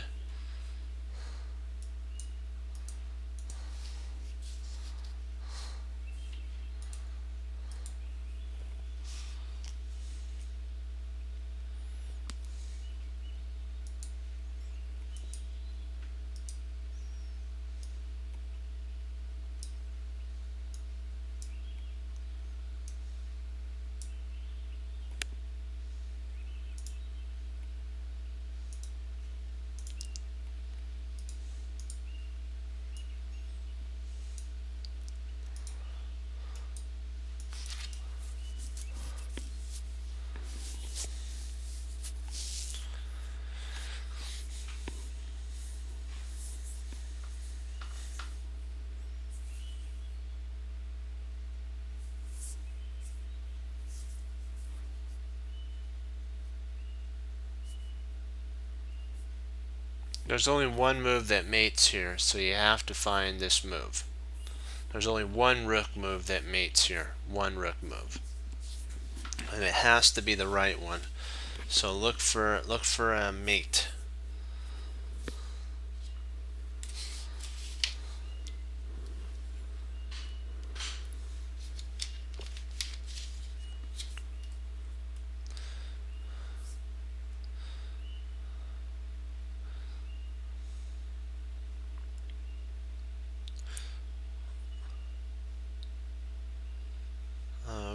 There's only one move that mates here, so you have to find this move. There's only one rook move that mates here. One rook move. And it has to be the right one. So look for a mate.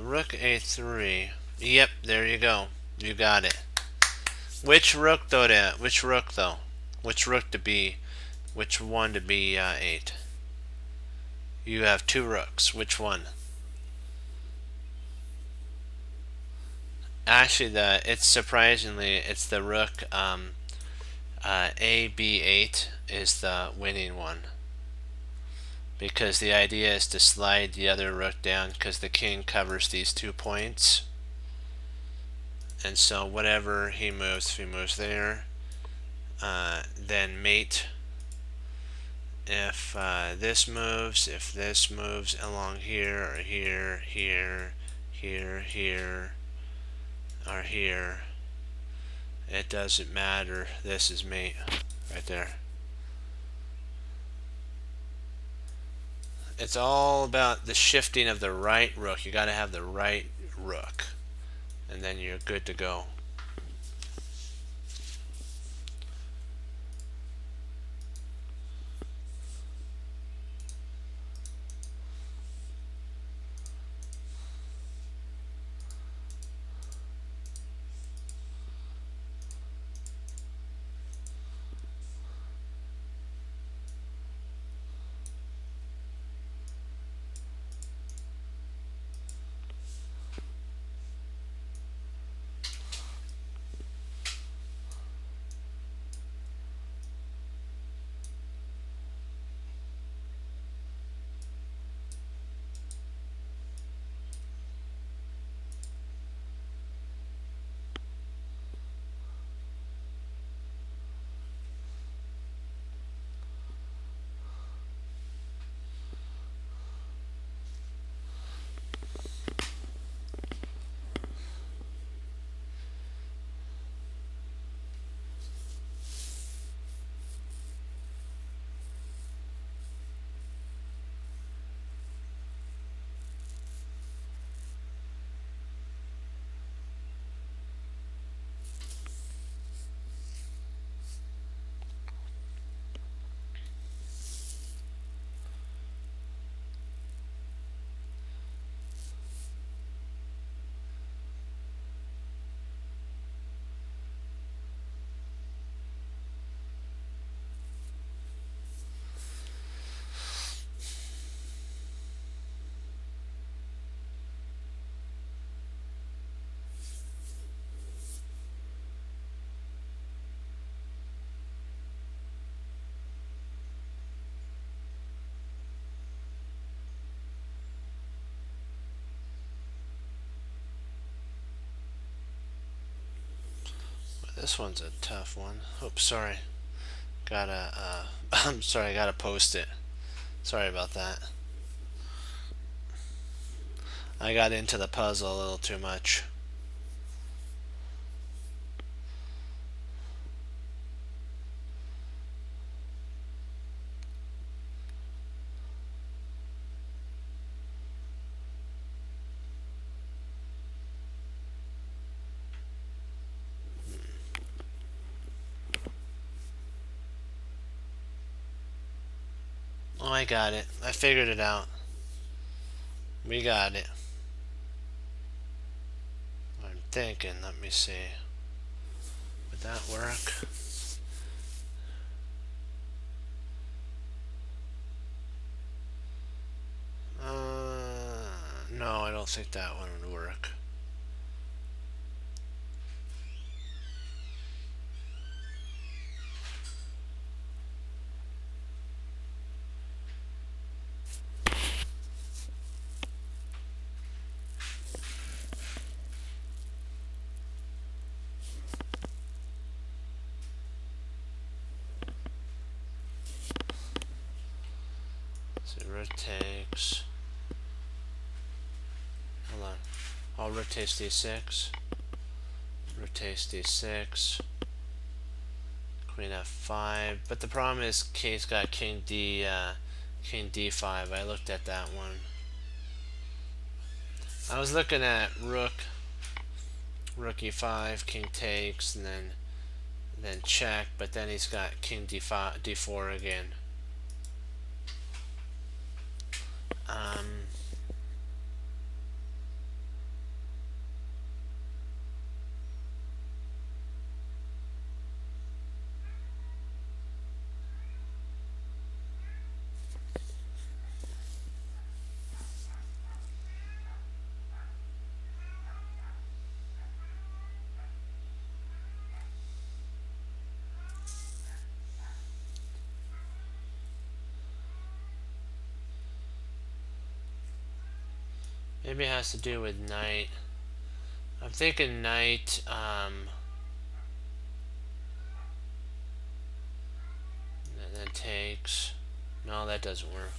Rook a3. Yep, there you go. You got it. Which rook though? Which rook though? Which rook to be? Which one to be 8? You have two rooks. Which one? Actually, it's surprisingly it's the rook a b8 is the winning one, because the idea is to slide the other rook down because the king covers these 2 points. And so whatever he moves, if he moves there, then mate. If this moves along here, or here, here, here, here, or here, it doesn't matter. This is mate right there. It's all about the shifting of the right rook. You got to have the right rook, and then you're good to go. This one's a tough one. Oops, sorry. Gotta, I'm sorry, I gotta post it. Sorry about that. I got into the puzzle a little too much. Oh, I got it. I figured it out. We got it. I'm thinking, let me see. Would that work? No, I don't think that one would work. So rotates. Hold on. I'll rotate d6. Rotate d6. Queen f5. But the problem is K's got king d5. I looked at that one. I was looking at rook e5, king takes, and then check, but then he's got king d5, d4 again. Maybe it has to do with knight. I'm thinking knight, and then takes. No, that doesn't work.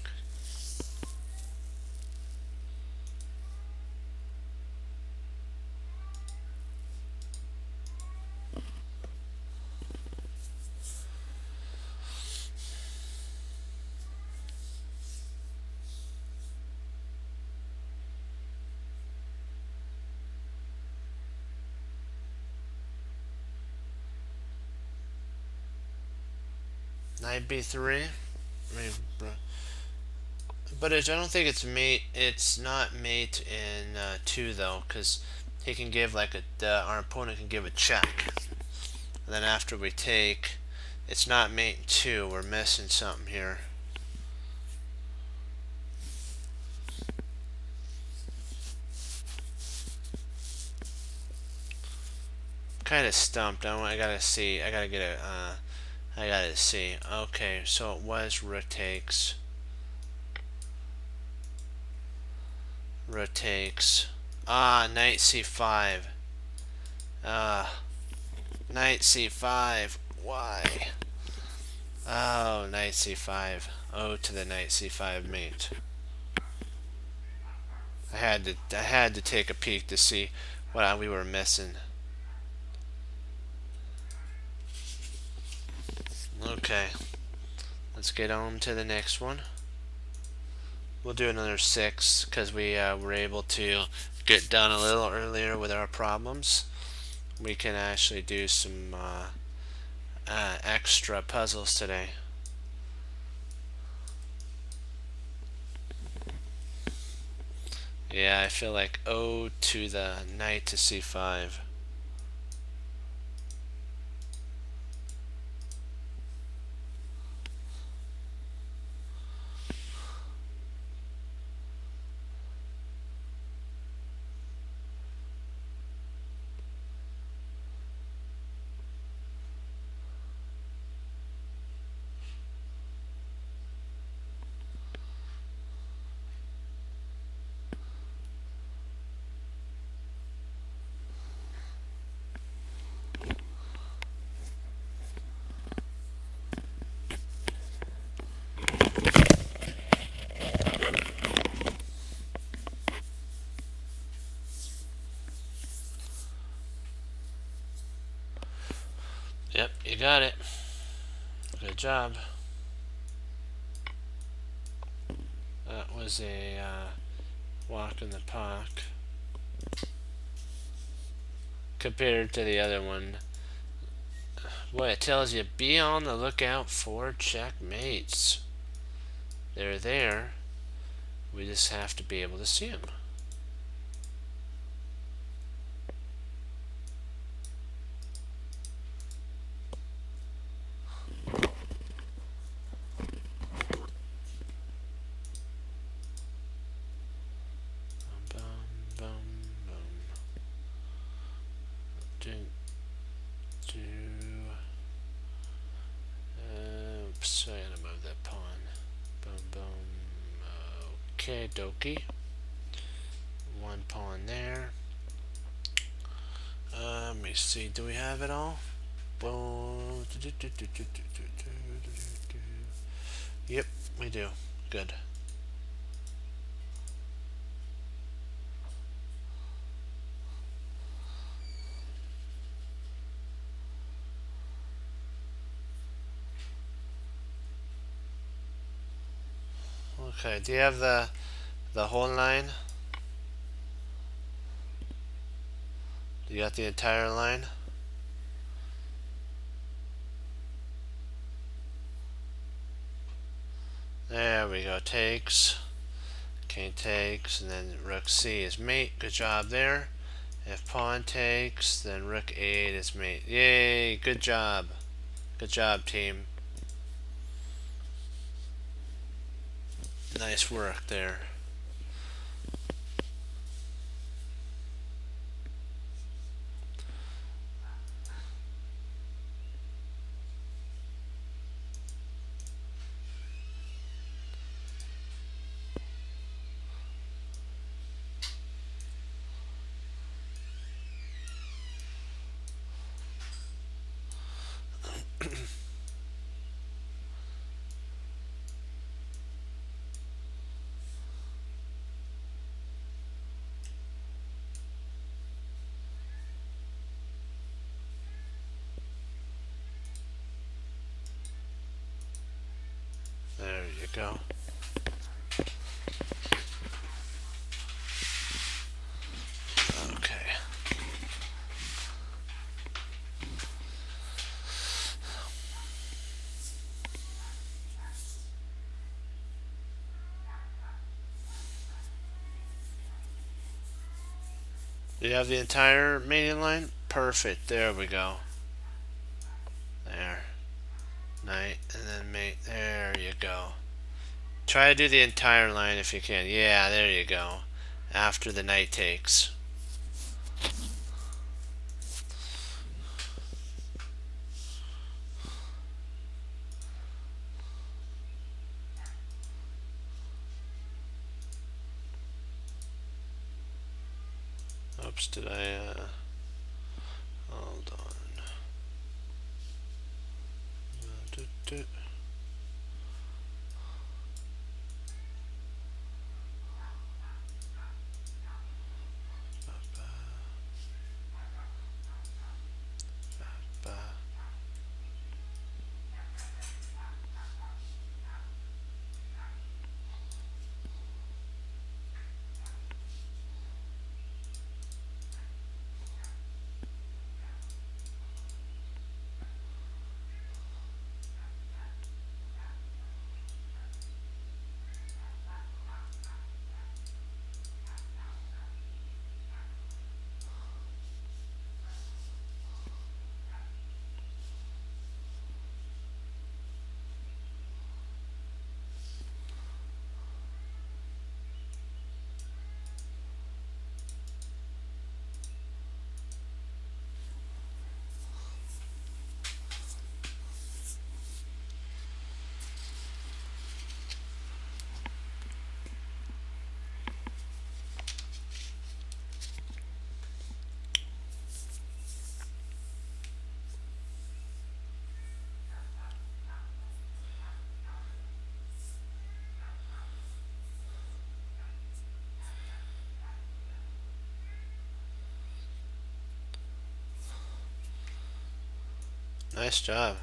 Knight b3. But I don't think it's mate. It's not mate in 2 though, because he can give like our opponent can give a check, and then after we take, it's not mate in 2. We're missing something here. Kind of stumped. I gotta see. I gotta get a. I gotta see. Okay, so it was rotates. Rotates. Knight c5. Knight c5. Why? Oh, knight c5. Oh, to the knight c5 mate. I had to take a peek to see what we were missing. Okay, let's get on to the next one. We'll do another 6 because we were able to get done a little earlier with our problems. We can actually do some extra puzzles today. Yeah, I feel like O to the knight to c5. Yep, you got it. Good job. That was a walk in the park. Compared to the other one. Boy, it tells you be on the lookout for checkmates. They're there. We just have to be able to see them. Boom, boom, boom. Do, do. Oops, I gotta move that pawn. Boom, boom. Okay, dokie. One pawn there. Let me see. Do we have it all? Boom. Yep, we do. Good. Okay, do you have the whole line? You got the entire line? There we go. Takes. King takes, and then rook c is mate. Good job there. If pawn takes, then rook 8 is mate. Yay! Good job. Good job, team. Nice work there. There you go. Okay. Do you have the entire mating line? Perfect. There we go. There. Knight and then mate. There you go. Try to do the entire line if you can. Yeah, there you go. After the knight takes. Oops, did I, hold on. Nice job.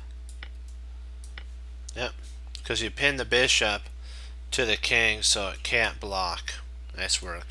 Yep. Because you pin the bishop to the king so it can't block. Nice work.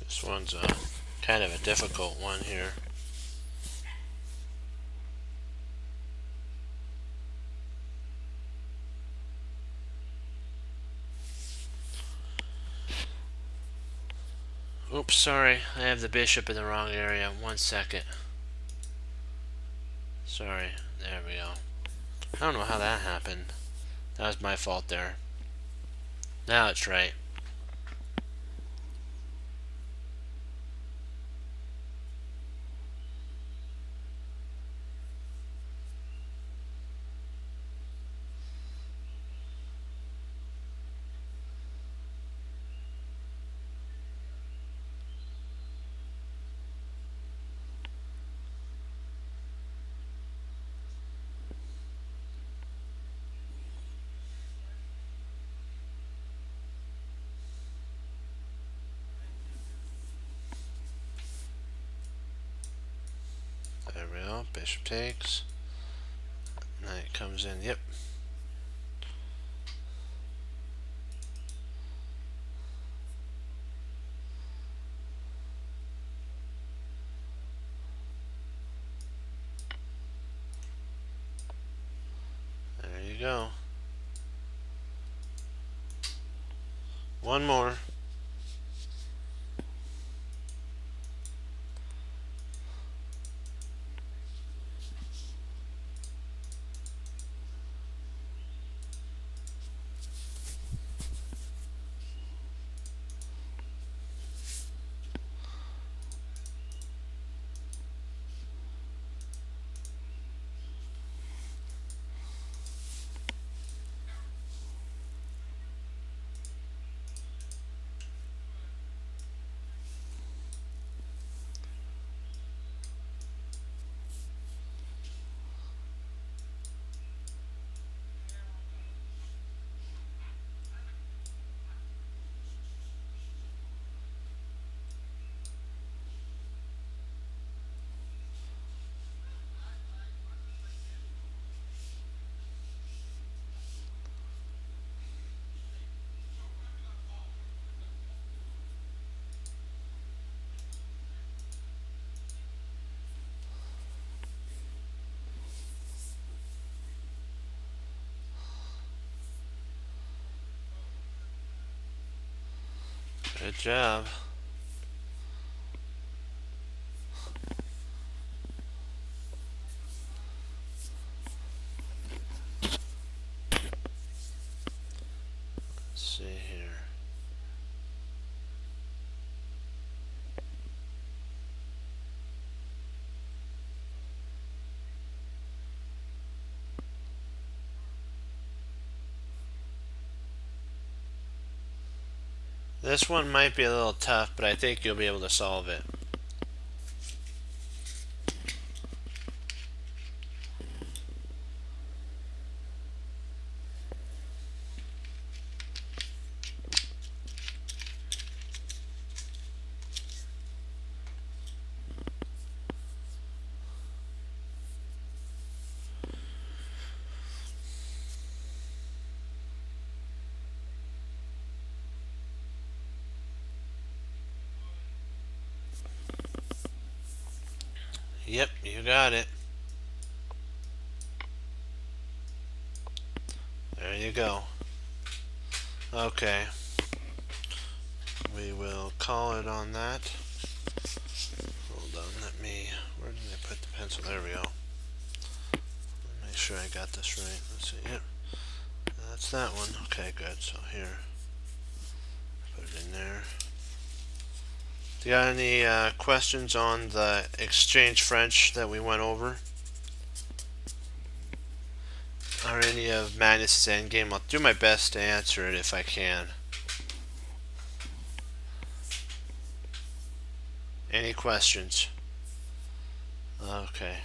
This one's kind of a difficult one here. Oops, sorry. I have the bishop in the wrong area. 1 second. Sorry. There we go. I don't know how that happened. That was my fault there. Now it's right. There we go. Bishop takes. Knight comes in. Yep. There you go. One more. Good job. Let's see here. This one might be a little tough, but I think you'll be able to solve it. Yep, you got it. There you go. Okay. We will call it on that. Hold on, where did I put the pencil? There we go. Make sure I got this right. Let's see. Yep. That's that one. Okay, good. So here, put it in there. Do you got any questions on the exchange French that we went over? Or any of Magnus' Endgame? I'll do my best to answer it if I can. Any questions? Okay.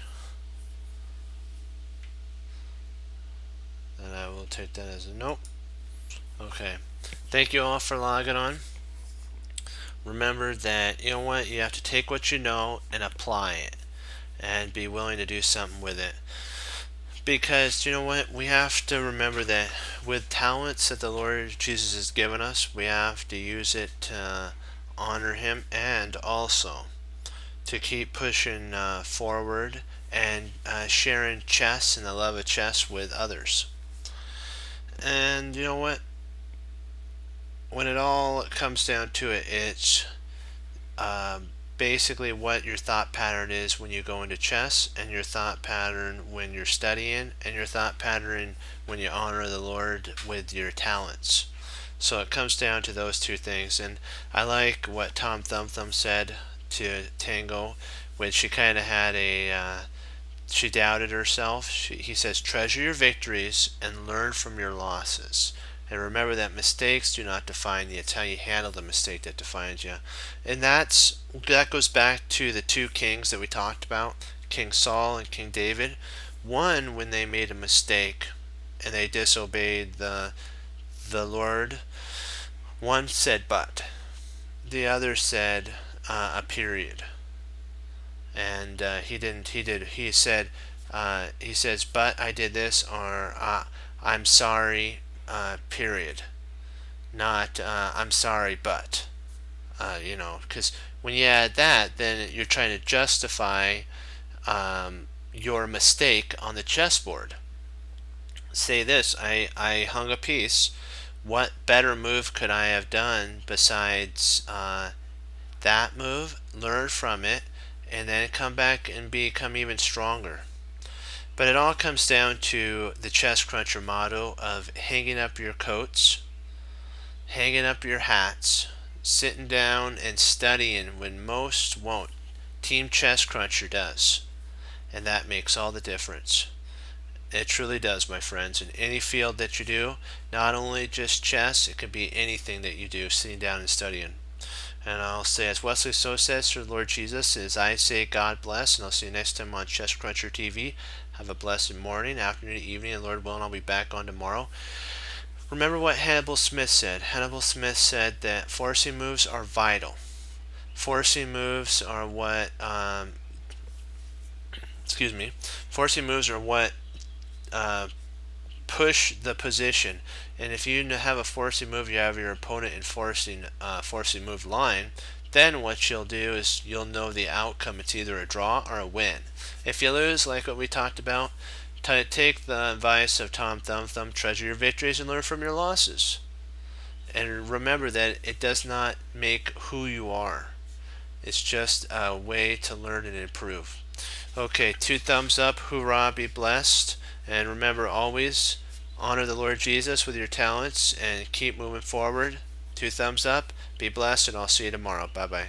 Then I will take that as a nope. Okay. Thank you all for logging on. Remember that, you know what, you have to take what you know and apply it and be willing to do something with it. Because, you know what, we have to remember that with talents that the Lord Jesus has given us, we have to use it to honor Him and also to keep pushing forward and sharing chess and the love of chess with others. And you know what? When it all comes down to it, it's basically what your thought pattern is when you go into chess, and your thought pattern when you're studying, and your thought pattern when you honor the Lord with your talents. So it comes down to those two things. And I like what Tom Thumb Thumb said to Tango when she kind of had she doubted herself. He says, treasure your victories and learn from your losses. And remember that mistakes do not define you. It's how you handle the mistake that defines you. And that goes back to the two kings that we talked about, King Saul and King David. One, when they made a mistake and they disobeyed the Lord, one said but. The other said a period. And he didn't. He said, he says, but I did this, or I'm sorry, period. Not I'm sorry, but. Because when you add that, then you're trying to justify your mistake on the chessboard. Say this: I hung a piece. What better move could I have done besides that move? Learn from it, and then come back and become even stronger. But it all comes down to the Chess Cruncher motto of hanging up your coats, hanging up your hats, sitting down and studying when most won't. Team Chess Cruncher does, and that makes all the difference. It truly does, my friends. In any field that you do, not only just chess, it could be anything that you do, sitting down and studying. And I'll say, as Wesley So says to the Lord Jesus, as I say, God bless, and I'll see you next time on Chess Cruncher TV. Have a blessed morning, afternoon, evening, and Lord willing, I'll be back on tomorrow. Remember what Hannibal Smith said. Hannibal Smith said that forcing moves are vital. Forcing moves are what, forcing moves are what push the position. And if you have a forcing move, you have your opponent in forcing move line, then what you'll do is you'll know the outcome. It's either a draw or a win. If you lose, like what we talked about, take the advice of Tom Thumb Thumb, treasure your victories and learn from your losses. And remember that it does not make who you are. It's just a way to learn and improve. Okay, 2 thumbs up, hoorah, be blessed. And remember always, honor the Lord Jesus with your talents and keep moving forward. 2 thumbs up, be blessed, and I'll see you tomorrow. Bye-bye.